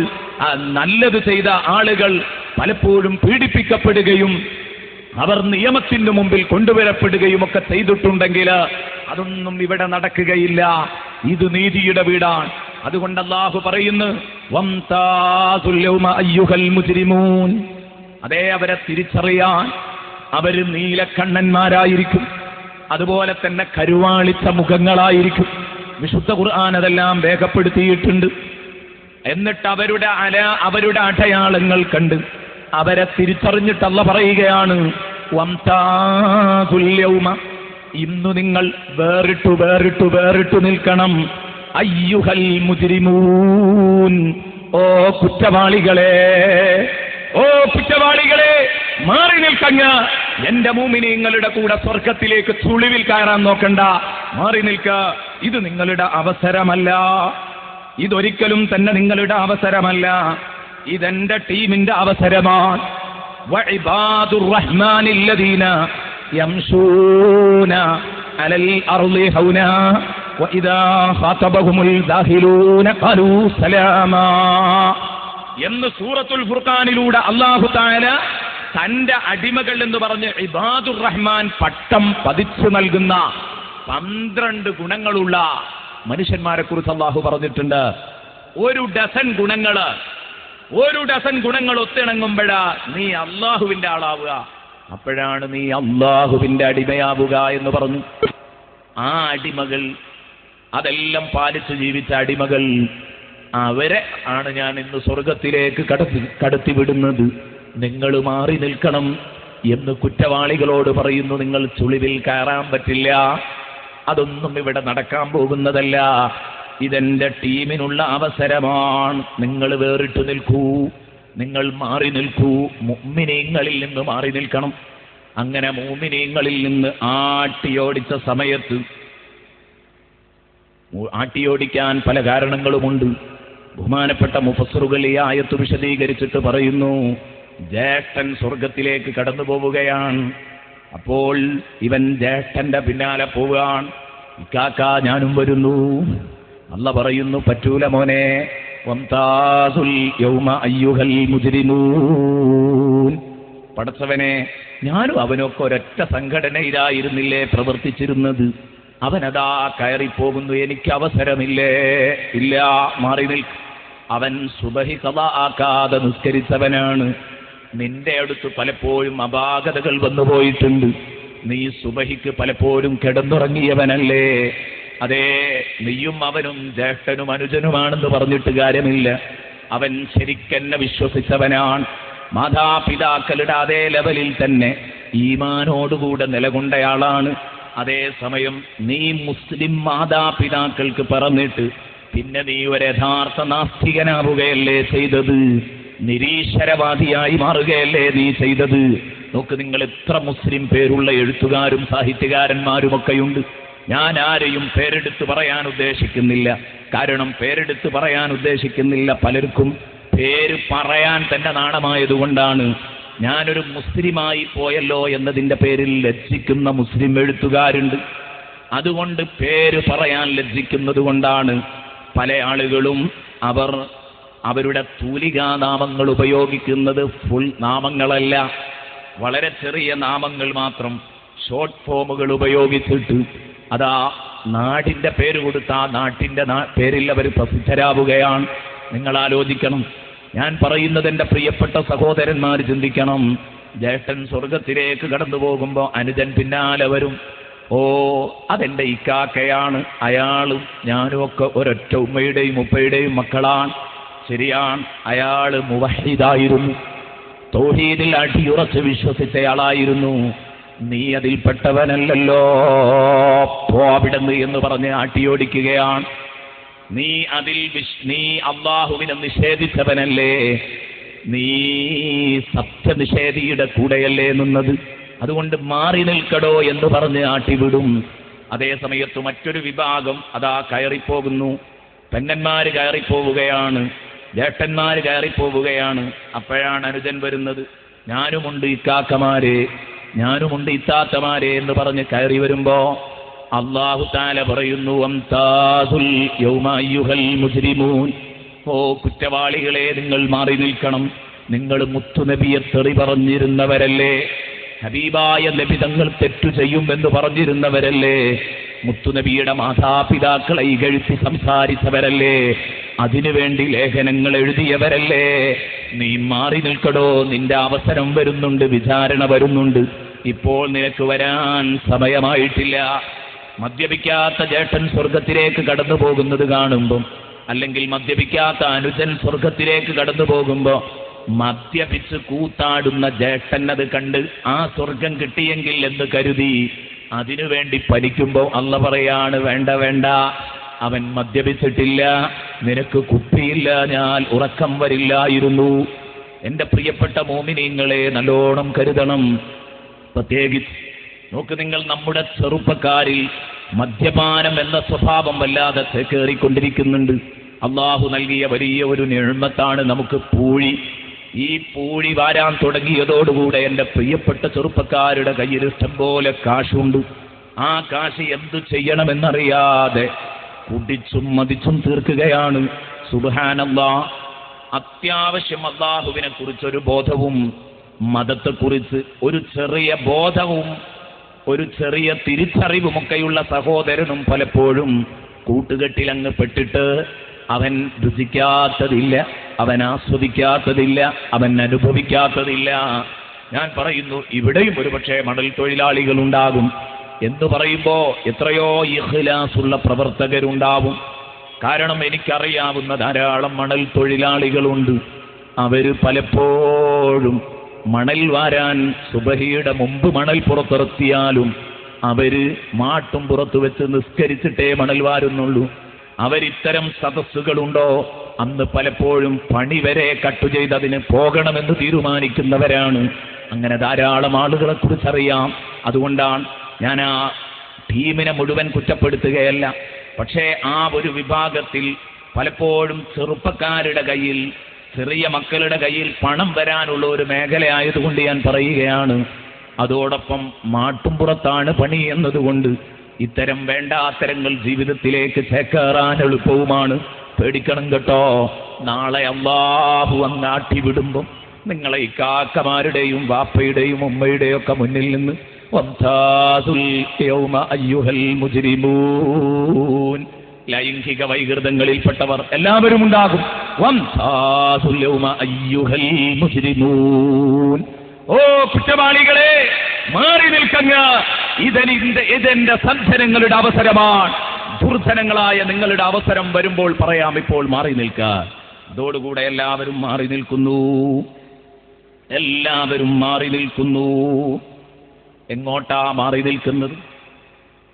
നല്ലത് ചെയ്ത ആളുകൾ പലപ്പോഴും പീഡിപ്പിക്കപ്പെടുകയും അവർ നിയമത്തിന് മുമ്പിൽ കൊണ്ടുവരപ്പെടുകയും ഒക്കെ ചെയ്തിട്ടുണ്ടെങ്കിൽ അതൊന്നും ഇവിടെ നടക്കുകയില്ല. ഇത് നീതിയുടെ വീടാണ്. അതുകൊണ്ട് അല്ലാഹു പറയുന്നു വംതാസുൽ യൗമ അയ്യുഹൽ മുജ്രിമൂൻ. അതേ അവരെ തിരിച്ചറിയാൻ അവര് നീലക്കണ്ണന്മാരായിരിക്കും, അതുപോലെ തന്നെ കരുവാളിച്ച മുഖങ്ങളായിരിക്കും. വിശുദ്ധ ഖുർആൻ അതെല്ലാം രേഖപ്പെടുത്തിയിട്ടുണ്ട്. എന്നിട്ട് അവരുടെ അടയാളങ്ങൾ കണ്ട് അവരെ തിരിച്ചറിഞ്ഞിട്ട് അല്ലാഹു പറയുകയാണ് വംതാസുൽ യൗമ, ഇന്നു നിങ്ങൾ വേറിട്ടു വേറിട്ടു വേറിട്ടു നിൽക്കണം. അയ്യുഹൽ മുജ്രിമൂൻ, ഓ കുറ്റവാളികളെ, ഓ കുറ്റവാളികളെ മാറി നിൽക്കങ്ങ. എന്റെ മുഅ്മിനീങ്ങളുടെ കൂടെ സ്വർഗത്തിലേക്ക് ചുളിവിൽ കയറാൻ നോക്കണ്ട, മാറി നിൽക്ക. ഇത് നിങ്ങളുടെ അവസരമല്ല, ഇതൊരിക്കലും തന്നെ നിങ്ങളുടെ അവസരമല്ല. ഇതെന്റെ ടീമിന്റെ അവസരമാണ്. വഇബാദുർ റഹ്മാനിൽ ലദീന യംശൂന അലൽ അർളി ഹൗനാ വഇദാ ഖാതബഹുമുൽ ദാഹിലൂന ഖാലൂ സലാമാ. എന്ന് സൂറത്തുൽ ഫുർഖാനിലൂടെ അല്ലാഹു തആല തന്റെ അടിമകൾ എന്ന് പറഞ്ഞ് ഇബാദുർ റഹ്മാൻ പട്ടം പതിച്ചു നൽകുന്ന 12 ഗുണങ്ങളുള്ള മനുഷ്യന്മാരെ കുറിച്ച് അല്ലാഹു പറഞ്ഞിട്ടുണ്ട്. ഒരു ഡസൻ ഗുണങ്ങൾ ഒത്തിണങ്ങുമ്പോഴാ നീ അള്ളാഹുവിന്റെ ആളാവുക, അപ്പോഴാണ് നീ അള്ളാഹുവിന്റെ അടിമയാവുക എന്ന് പറഞ്ഞു. ആ അടിമകൾ, അതെല്ലാം പാലിച്ചു ജീവിച്ച അടിമകൾ, അവരെ ആണ് ഞാൻ ഇന്ന് സ്വർഗത്തിലേക്ക് കടത്തിവിടുന്നത്. നിങ്ങൾ മാറി നിൽക്കണം എന്ന് കുറ്റവാളികളോട് പറയുന്നു. നിങ്ങൾ ചുളിവിൽ കയറാൻ പറ്റില്ല, അതൊന്നും ഇവിടെ നടക്കാൻ പോകുന്നതല്ല. ഇതെന്റെ ടീമിനുള്ള അവസരമാണ്. നിങ്ങൾ വേറിട്ട് നിൽക്കൂ, നിങ്ങൾ മാറി നിൽക്കൂ, മുഅ്മിനീങ്ങളിൽ നിന്ന് മാറി നിൽക്കണം. അങ്ങനെ മുഅ്മിനീങ്ങളിൽ നിന്ന് ആട്ടിയോടിച്ച സമയത്ത്, ആട്ടിയോടിക്കാൻ പല കാരണങ്ങളുമുണ്ട്. ബഹുമാനപ്പെട്ട മുഫസ്സിറുകൾ ഈ ആയത്ത് വിശദീകരിച്ചിട്ട് പറയുന്നു, ജ്യേഷ്ഠൻ സ്വർഗത്തിലേക്ക് കടന്നു പോവുകയാണ്. അപ്പോൾ ഇവൻ ജ്യേഷ്ഠന്റെ പിന്നാലെ പോവുകയാണ്. ഇക്കാക്ക ഞാനും വരുന്നു. അല്ലാഹ് പറയുന്നു, പറ്റൂല മോനെ, വംതാസുൽ യൗമ അയ്യുഹൽ മുജ്രിമൂൻ. പടച്ചവനെ, ഞാനും അവനൊക്കെ ഒരൊറ്റ സംഘടനയിലായിരുന്നില്ലേ പ്രവർത്തിച്ചിരുന്നത്? അവനതാ കയറിപ്പോകുന്നു, എനിക്ക് അവസരമില്ലേ? ഇല്ല, മാറി നിൽക്ക്. അവൻ സുബഹി ഖളാ ആക്കാതെ നിസ്കരിച്ചവനാണ്. നിന്റെ അടുത്ത് പലപ്പോഴും അപാകതകൾ വന്നു പോയിട്ടുണ്ട്. നീ സുബഹിക്ക് പലപ്പോഴും കിടന്നുറങ്ങിയവനല്ലേ? അതേ, നീയും അവനും ജ്യേഷ്ഠനും അനുജനുമാണെന്ന് പറഞ്ഞിട്ട് കാര്യമില്ല. അവൻ ശരിക്കെന്നെ വിശ്വസിച്ചവനാണ്. മാതാപിതാക്കളുടെ അതേ ലെവലിൽ തന്നെ ഈമാനോടുകൂടെ നിലകൊണ്ടയാളാണ്. അതേസമയം നീ മുസ്ലിം മാതാപിതാക്കൾക്ക് പറഞ്ഞിട്ട് പിന്നെ നീ ഒരു യഥാർത്ഥ നാസ്തികനാവുകയല്ലേ ചെയ്തത്? നിരീശ്വരവാദിയായി മാറുകയല്ലേ നീ ചെയ്തത്? നോക്ക്, നിങ്ങൾ എത്ര മുസ്ലിം പേരുള്ള എഴുത്തുകാരും സാഹിത്യകാരന്മാരുമൊക്കെയുണ്ട്. ഞാൻ ആരെയും പേരെടുത്ത് പറയാൻ ഉദ്ദേശിക്കുന്നില്ല. കാരണം പേരെടുത്ത് പറയാൻ ഉദ്ദേശിക്കുന്നില്ല, പലർക്കും പേര് പറയാൻ തന്നെ നാണമായതുകൊണ്ടാണ്. ഞാനൊരു മുസ്ലിമായി പോയല്ലോ എന്നതിൻ്റെ പേരിൽ ലജ്ജിക്കുന്ന മുസ്ലിം എഴുത്തുകാരുണ്ട്. അതുകൊണ്ട് പേര് പറയാൻ ലജ്ജിക്കുന്നത് കൊണ്ടാണ് പല ആളുകളും അവരുടെ തൂലികാനാമങ്ങൾ ഉപയോഗിക്കുന്നത് ഫുൾ നാമങ്ങളല്ല, വളരെ ചെറിയ നാമങ്ങൾ മാത്രം, ഷോർട്ട് ഫോമുകൾ ഉപയോഗിച്ചിട്ട് അതാ നാടിൻ്റെ പേര് കൊടുത്ത ആ നാട്ടിൻ്റെ പേരിൽ അവർ പ്രസിദ്ധരാവുകയാണ്. നിങ്ങൾ ആലോചിക്കണം. ഞാൻ പറയുന്നത് എൻ്റെ പ്രിയപ്പെട്ട സഹോദരന്മാർ ചിന്തിക്കണം. ജ്യേഷ്ഠൻ സ്വർഗത്തിലേക്ക് കടന്നു പോകുമ്പോൾ അനുജൻ പിന്നാലെ വരും. ഓ, അതെൻ്റെ ഇക്കാക്കയാണ്, അയാളും ഞാനും ഒക്കെ ഒരൊറ്റ ഉമ്മയുടെയും ഉപ്പയുടെയും മക്കളാണ്. ശരിയാണ്, അയാൾ മുവഹിദായിരുന്നു, തൗഹീദിൽ അടിയുറച്ച് വിശ്വസിച്ചയാളായിരുന്നു. നീ അതിൽപ്പെട്ടവനല്ലല്ലോ, പോ അവിടുന്ന് എന്ന് പറഞ്ഞ് ആട്ടിയോടിക്കുകയാണ്. നീ അള്ളാഹുവിനെ നിഷേധിച്ചവനല്ലേ? നീ സത്യനിഷേധിയുടെ കൂടെയല്ലേ നിന്നത്? അതുകൊണ്ട് മാറി നിൽക്കടോ എന്ന് പറഞ്ഞ് ആട്ടിവിടും. അതേ സമയത്ത് മറ്റൊരു വിഭാഗം അതാ കയറിപ്പോകുന്നു. പെങ്ങന്മാര് കയറിപ്പോവുകയാണ്, ജ്യേഷ്ഠന്മാര് കയറിപ്പോവുകയാണ്. അപ്പോഴാണ് അനുജൻ വരുന്നത്. ഞാനുമുണ്ട് ഇക്കാക്കമാരെ, ഞാനുമുണ്ട് ഇത്താത്തമാരെ എന്ന് പറഞ്ഞ് കയറി വരുമ്പോ അല്ലാഹു തആല പറയുന്നു, വംതാസുൽ യൗമ അയ്യുഹൽ മുജ്രിമൂൻ. ഓ കുറ്റവാളികളെ, നിങ്ങൾ മാറി നിൽക്കണം. നിങ്ങൾ മുത്തുനബിയെ തെറി പറഞ്ഞിരുന്നവരല്ലേ? ഹബീബായ നബി തങ്ങൾ തെറ്റു ചെയ്യുമെന്ന് പറഞ്ഞിരുന്നവരല്ലേ? മുത്തുനബിയുടെ മാതാപിതാക്കളെ ഇകഴ്ത്തി സംസാരിച്ചവരല്ലേ? അതിനുവേണ്ടി ലേഖനങ്ങൾ എഴുതിയവരല്ലേ? നീ മാറി നിൽക്കടോ, നിന്റെ അവസരം വരുന്നുണ്ട്, വിചാരണ വരുന്നുണ്ട്. ഇപ്പോൾ നിനക്ക് വരാൻ സമയമായിട്ടില്ല. മദ്യപിക്കാത്ത ജ്യേഷ്ഠൻ സ്വർഗത്തിലേക്ക് കടന്നു പോകുന്നത് കാണുമ്പം, അല്ലെങ്കിൽ മദ്യപിക്കാത്ത അനുജൻ സ്വർഗത്തിലേക്ക് കടന്നു പോകുമ്പോൾ മദ്യപിച്ച് കൂത്താടുന്ന ജ്യേഷ്ഠൻ അത് കണ്ട് ആ സ്വർഗം കിട്ടിയെങ്കിൽ എന്ന് കരുതി അതിനുവേണ്ടി പലിക്കുമ്പോൾ അല്ലാഹ് പറയാണ്, വേണ്ട വേണ്ട, അവൻ മദ്യപിച്ചിട്ടില്ല, നിനക്ക് കുപ്പിയില്ല, ഞാൻ ഉറക്കം വരില്ലായിരുന്നു. എൻ്റെ പ്രിയപ്പെട്ട മോമിനീങ്ങളെ നല്ലോണം കരുതണം. പ്രത്യേകിച്ച് നോക്ക്, നിങ്ങൾ നമ്മുടെ ചെറുപ്പക്കാരിൽ മദ്യപാനം എന്ന സ്വഭാവം വല്ലാതെ കയറിക്കൊണ്ടിരിക്കുന്നുണ്ട്. അള്ളാഹു നൽകിയ വലിയ ഒരു നിഅ്മത്താണ് നമുക്ക് പൂഴി. ഈ പൂഴി വാരാൻ തുടങ്ങിയതോടുകൂടെ എൻ്റെ പ്രിയപ്പെട്ട ചെറുപ്പക്കാരുടെ കയ്യിൽ ഇഷ്ടം പോലെ കാശുണ്ട്. ആ കാശ് എന്തു ചെയ്യണമെന്നറിയാതെ കുടിച്ചും മതിച്ചും തീർക്കുകയാണ്. സുബ്ഹാനല്ലാഹ്, അത്യാവശ്യം അല്ലാഹുവിനെ കുറിച്ചൊരു ബോധവും മതത്തെക്കുറിച്ച് ഒരു ചെറിയ ബോധവും ഒരു ചെറിയ തിരിച്ചറിവുമൊക്കെയുള്ള സഹോദരനും പലപ്പോഴും കൂട്ടുകെട്ടിൽ അങ്ങ് പെട്ടിട്ട് അവൻ രുചിക്കാത്തതില്ല, അവൻ ആസ്വദിക്കാത്തതില്ല, അവൻ അനുഭവിക്കാത്തതില്ല. ഞാൻ പറയുന്നു, ഇവിടെയും ഒരുപക്ഷെ മണൽ തൊഴിലാളികൾ ഉണ്ടാകും എന്ന് പറയുമ്പോ എത്രയോ ഇഖ്ലാസുള്ള പ്രവർത്തകരുണ്ടാവും. കാരണം എനിക്കറിയാവുന്ന ധാരാളം മണൽ തൊഴിലാളികളുണ്ട്. അവര് പലപ്പോഴും മണൽ വാരാൻ സുബഹിയുടെ മുമ്പ് മണൽ പുറത്തിറത്തിയാലും അവര് മാട്ടും പുറത്തു വെച്ച് നിസ്കരിച്ചിട്ടേ മണൽ വാരുന്നുള്ളൂ. അവരിത്തരം സദസ്സുകളുണ്ടോ അന്ന് പലപ്പോഴും പണി വരെ കട്ടു ചെയ്തതിന് പോകണമെന്ന് തീരുമാനിക്കുന്നവരാണ്. അങ്ങനെ ധാരാളം ആളുകളെ കുറിച്ചറിയാം. അതുകൊണ്ടാണ് ഞാൻ ആ ടീമിനെ മുഴുവൻ കുറ്റപ്പെടുത്തുകയല്ല. പക്ഷേ ആ ഒരു വിഭാഗത്തിൽ പലപ്പോഴും ചെറുപ്പക്കാരുടെ കയ്യിൽ, ചെറിയ മക്കളുടെ കയ്യിൽ പണം വരാനുള്ള ഒരു മേഖലയായതുകൊണ്ട് ഞാൻ പറയുകയാണ്. അതോടൊപ്പം മാട്ടുംപുറത്താണ് പണി എന്നതുകൊണ്ട് ഇത്തരം വേണ്ടാത്തരങ്ങൾ ജീവിതത്തിലേക്ക് ചേക്കേറാൻ എളുപ്പവുമാണ്. പേടിക്കണം കേട്ടോ. നാളെ അല്ലാഹു അങ്ങാട്ടി വിടുമ്പം നിങ്ങളെ ഈ കാക്കമാരുടെയും വാപ്പയുടെയും ഉമ്മയുടെയും ഒക്കെ മുന്നിൽ നിന്ന് വംസാസുൽ യൗമ അയ്യുഹൽ മുജ്രിമൂൻ, ലൈംഗിക വൈകൃതങ്ങളിൽപ്പെട്ടവർ എല്ലാവരും ഉണ്ടാകും. വംസാസുൽ യൗമ അയ്യുഹൽ മുജ്രിമൂൻ, ഓ കുറ്റവാളികളെ മാറി നിൽക്കങ്ങ, ഇതെന്റെ സജ്ജനങ്ങളുടെ അവസരമാണ്. ദുർജനങ്ങളായ നിങ്ങളുടെ അവസരം വരുമ്പോൾ പറയാം, ഇപ്പോൾ മാറി നിൽക്കാൻ. അതോടുകൂടെ എല്ലാവരും മാറി നിൽക്കുന്നു, എല്ലാവരും മാറി നിൽക്കുന്നു. എങ്ങോട്ടാ മാറി നിൽക്കുന്നത്?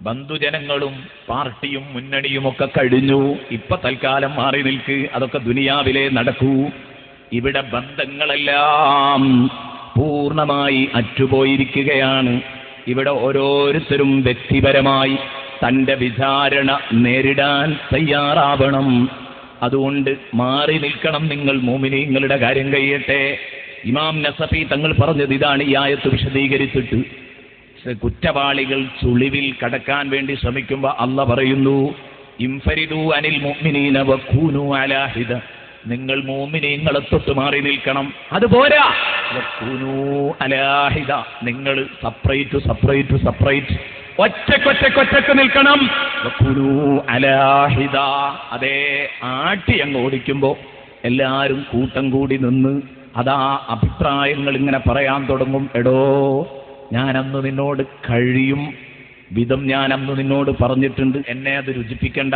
ബന്ധുജനങ്ങളും പാർട്ടിയും മുന്നണിയും ഒക്കെ കഴിഞ്ഞു. ഇപ്പൊ തൽക്കാലം മാറി നിൽക്ക്, അതൊക്കെ ദുനിയാവിലെ നടക്കൂ. ഇവിടെ ബന്ധങ്ങളെല്ലാം പൂർണ്ണമായി അറ്റുപോയിരിക്കുകയാണ്. ഇവിടെ ഓരോരുത്തരും വ്യക്തിപരമായി തന്റെ വിചാരണ നേരിടാൻ തയ്യാറാവണം. അതുകൊണ്ട് മാറി നിൽക്കണം നിങ്ങൾ. മുഅ്മിനീങ്ങളുടെ കാര്യം കഴിയട്ടെ. ഇമാം നസഫി തങ്ങൾ പറഞ്ഞത് ഇതാണ് ഈ ആയത്ത് വിശദീകരിച്ചിട്ട്. കുറ്റവാളികൾ ചുളിവിൽ കടക്കാൻ വേണ്ടി ശ്രമിക്കുമ്പോൾ അല്ലാഹ് പറയുന്നു, ഇൻഫരിദു അനിൽ മുഅ്മിനീന വകൂനു അലാ ഹിദ, നിങ്ങൾ മുഅ്മിനീങ്ങളെ തൊട്ട് മാറി നിൽക്കണം. അതുപോരാ, വകൂനു അലാ ഹിദ, നിങ്ങൾ സെപ്പറേറ്റ് ഒറ്റക്കൊറ്റക്ക് നിൽക്കണം. വകൂനു അലാ ഹിദ, അതേ ആട്ടി അങ്ങ് ഓടിക്കുമ്പോ എല്ലാവരും കൂട്ടം കൂടി നിന്ന് അതാ അഭിപ്രായങ്ങൾ ഇങ്ങനെ പറയാൻ തുടങ്ങും. എടോ, ഞാനന്ന് നിന്നോട് കഴിയും വിധം ഞാനന്ന് നിന്നോട് പറഞ്ഞിട്ടുണ്ട്, എന്നെ അത് രുചിപ്പിക്കണ്ട.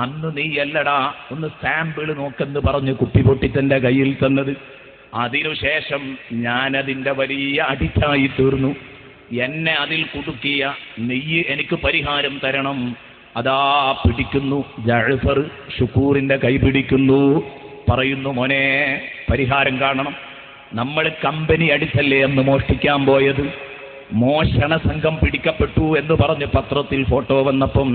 അന്ന് നീ അല്ലടാ ഒന്ന് സാമ്പിൾ നോക്കെന്ന് പറഞ്ഞ് കുപ്പി പൊട്ടിച്ചെന്റെ കയ്യിൽ തന്നത്. അതിനുശേഷം ഞാനതിൻ്റെ വലിയ അഡിക്റ്റായി തീർന്നു. എന്നെ അതിൽ കുടുക്കിയ നെയ്യ് എനിക്ക് പരിഹാരം തരണം. അതാ പിടിക്കുന്നു ജഅഫർ ഷുക്കൂറിന്റെ കൈ പിടിക്കുന്നു, പറയുന്നു, മോനെ പരിഹാരം കാണണം. നമ്മൾ കമ്പനി അടിച്ചല്ലേ അന്ന് മോഷ്ടിക്കാൻ പോയത്, മോഷണ സംഘം പിടിക്കപ്പെട്ടു എന്ന് പറഞ്ഞ് പത്രത്തിൽ ഫോട്ടോ വന്നപ്പം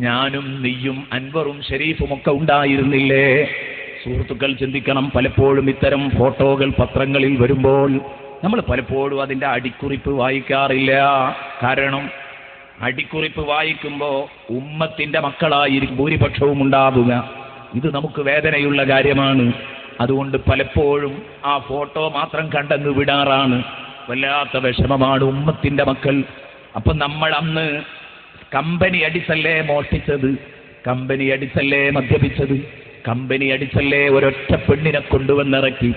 ഞാനും നീയും അൻവറും ഷരീഫും ഒക്കെ ഉണ്ടായിരുന്നില്ലേ? സുഹൃത്തുക്കൾ ചിന്തിക്കണം. പലപ്പോഴും ഇത്തരം ഫോട്ടോകൾ പത്രങ്ങളിൽ വരുമ്പോൾ നമ്മൾ പലപ്പോഴും അതിൻ്റെ അടിക്കുറിപ്പ് വായിക്കാറില്ല. കാരണം അടിക്കുറിപ്പ് വായിക്കുമ്പോൾ ഉമ്മത്തിൻ്റെ മക്കളായിരിക്കും ഭൂരിപക്ഷവും ഉണ്ടാവുക. ഇത് നമുക്ക് വേദനയുള്ള കാര്യമാണ്. അതുകൊണ്ട് പലപ്പോഴും ആ ഫോട്ടോ മാത്രം കണ്ടെന്ന് വിടാറാണ്. വല്ലാത്ത വിഷമമാണ് ഉമ്മത്തിൻ്റെ മക്കൾ. അപ്പം നമ്മൾ അന്ന് കമ്പനി അടിച്ചല്ലേ മോഷ്ടിച്ചത്, കമ്പനി അടിച്ചല്ലേ മദ്യപിച്ചത്, കമ്പനി അടിച്ചല്ലേ ഒരൊറ്റ പെണ്ണിനെ കൊണ്ടുവന്നിറക്കി,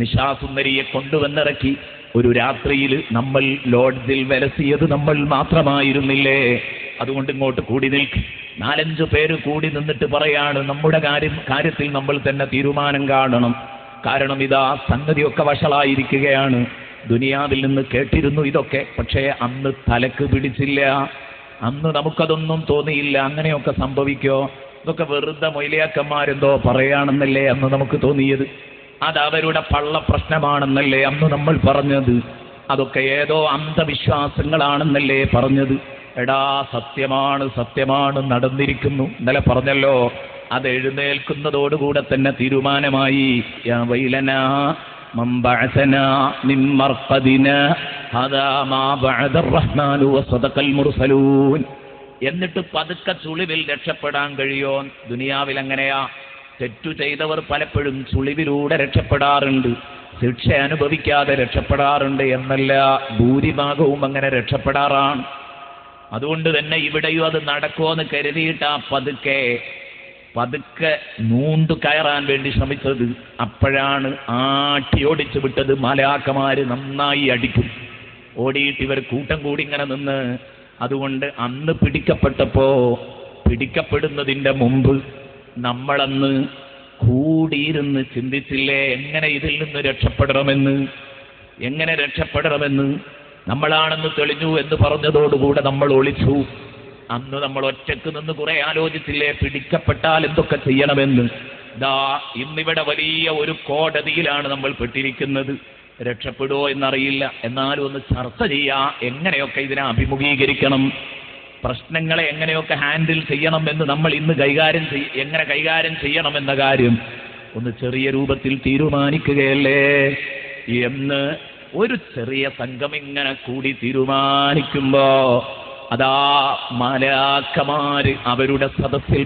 നിശാസുന്ദരിയെ കൊണ്ടുവന്നിറക്കി. ഒരു രാത്രിയിൽ നമ്മൾ ലോഡ്ജിൽ വിലസിയത് നമ്മൾ മാത്രമായിരുന്നില്ലേ? അതുകൊണ്ട് ഇങ്ങോട്ട് കൂടി നിൽക്കും. 4-5 പേര് കൂടി നിന്നിട്ട് പറയാണ്, നമ്മുടെ കാര്യത്തിൽ നമ്മൾ തന്നെ തീരുമാനം കാണണം. കാരണം ഇതാ സംഗതിയൊക്കെ വഷളായിരിക്കുകയാണ്. ദുനിയാവിൽ നിന്ന് കേട്ടിരുന്നു ഇതൊക്കെ, പക്ഷേ അന്ന് തലക്ക് പിടിച്ചില്ല. അന്ന് നമുക്കതൊന്നും തോന്നിയില്ല. അങ്ങനെയൊക്കെ സംഭവിക്കോ? ഇതൊക്കെ വെറുതെ മൊയിലിയാക്കന്മാരെന്തോ പറയാണെന്നല്ലേ അന്ന് നമുക്ക് തോന്നിയത്. അത് അവരുടെ പള്ള പ്രശ്നമാണെന്നല്ലേ അന്ന് നമ്മൾ പറഞ്ഞത്. അതൊക്കെ ഏതോ അന്ധവിശ്വാസങ്ങളാണെന്നല്ലേ പറഞ്ഞത്. എടാ, സത്യമാണ് നടന്നിരിക്കുന്നു. ഇന്നലെ പറഞ്ഞല്ലോ, അത് എഴുന്നേൽക്കുന്നതോടുകൂടെ തന്നെ തീരുമാനമായി. യാ വൈലനാ മൻ ബഅസനാ മിൻ മർഖദിനാ ഹദാ മാ ബഅദർ റഹ്മാനു വസദഖൽ മുർസലൂൻ. എന്നിട്ട് പതുക്കെ ചുളിവിൽ രക്ഷപ്പെടാൻ കഴിയോ? ദുനിയാവിൽ അങ്ങനെയാ. തെറ്റു ചെയ്തവർ പലപ്പോഴും ചുളിവിലൂടെ രക്ഷപ്പെടാറുണ്ട്, ശിക്ഷ അനുഭവിക്കാതെ രക്ഷപ്പെടാറുണ്ട് എന്നല്ല, ഭൂരിഭാഗവും അങ്ങനെ രക്ഷപ്പെടാറാണ്. അതുകൊണ്ട് തന്നെ ഇവിടെയും അത് നടക്കുമെന്ന് കരുതിയിട്ടാ പതുക്കെ നൂണ്ടു കയറാൻ വേണ്ടി ശ്രമിച്ചത്. അപ്പോഴാണ് ആട്ടിയോടിച്ചു വിട്ടത്. മലാക്കമാര് നന്നായി അടിക്കും. ഓടിയിട്ട് ഇവർ കൂട്ടം കൂടി ഇങ്ങനെ നിന്ന്. അതുകൊണ്ട് അന്ന് പിടിക്കപ്പെടുന്നതിൻ്റെ മുമ്പ് നമ്മളന്ന് കൂടിയിരുന്ന് ചിന്തിച്ചില്ലേ എങ്ങനെ ഇതിൽ നിന്ന് രക്ഷപ്പെടണമെന്ന്. നമ്മളാണെന്ന് തെളിഞ്ഞു എന്ന് പറഞ്ഞതോടുകൂടെ നമ്മൾ ഒളിച്ചു. അന്ന് നമ്മൾ ഒറ്റക്ക് നിന്ന് കുറെ ആലോചിച്ചില്ലേ പിടിക്കപ്പെട്ടാൽ എന്തൊക്കെ ചെയ്യണമെന്ന്. ഇന്നിവിടെ വലിയ ഒരു കോടതിയിലാണ് നമ്മൾ പെട്ടിരിക്കുന്നത്. രക്ഷപ്പെടുമോ എന്നറിയില്ല. എന്നാലും ഒന്ന് ചർച്ച ചെയ്യാം, എങ്ങനെയൊക്കെ ഇതിനെ അഭിമുഖീകരിക്കണം, പ്രശ്നങ്ങളെ എങ്ങനെയൊക്കെ ഹാൻഡിൽ ചെയ്യണം എന്ന് നമ്മൾ ഇന്ന് എങ്ങനെ കൈകാര്യം ചെയ്യണം എന്ന കാര്യം ഒന്ന് ചെറിയ രൂപത്തിൽ തീരുമാനിക്കുകയല്ലേ എന്ന് ഒരു ചെറിയ സംഘം ഇങ്ങനെ കൂടി തീരുമാനിക്കുമ്പോ അതാ മലാക്കമാര് അവരുടെ സദസ്സിൽ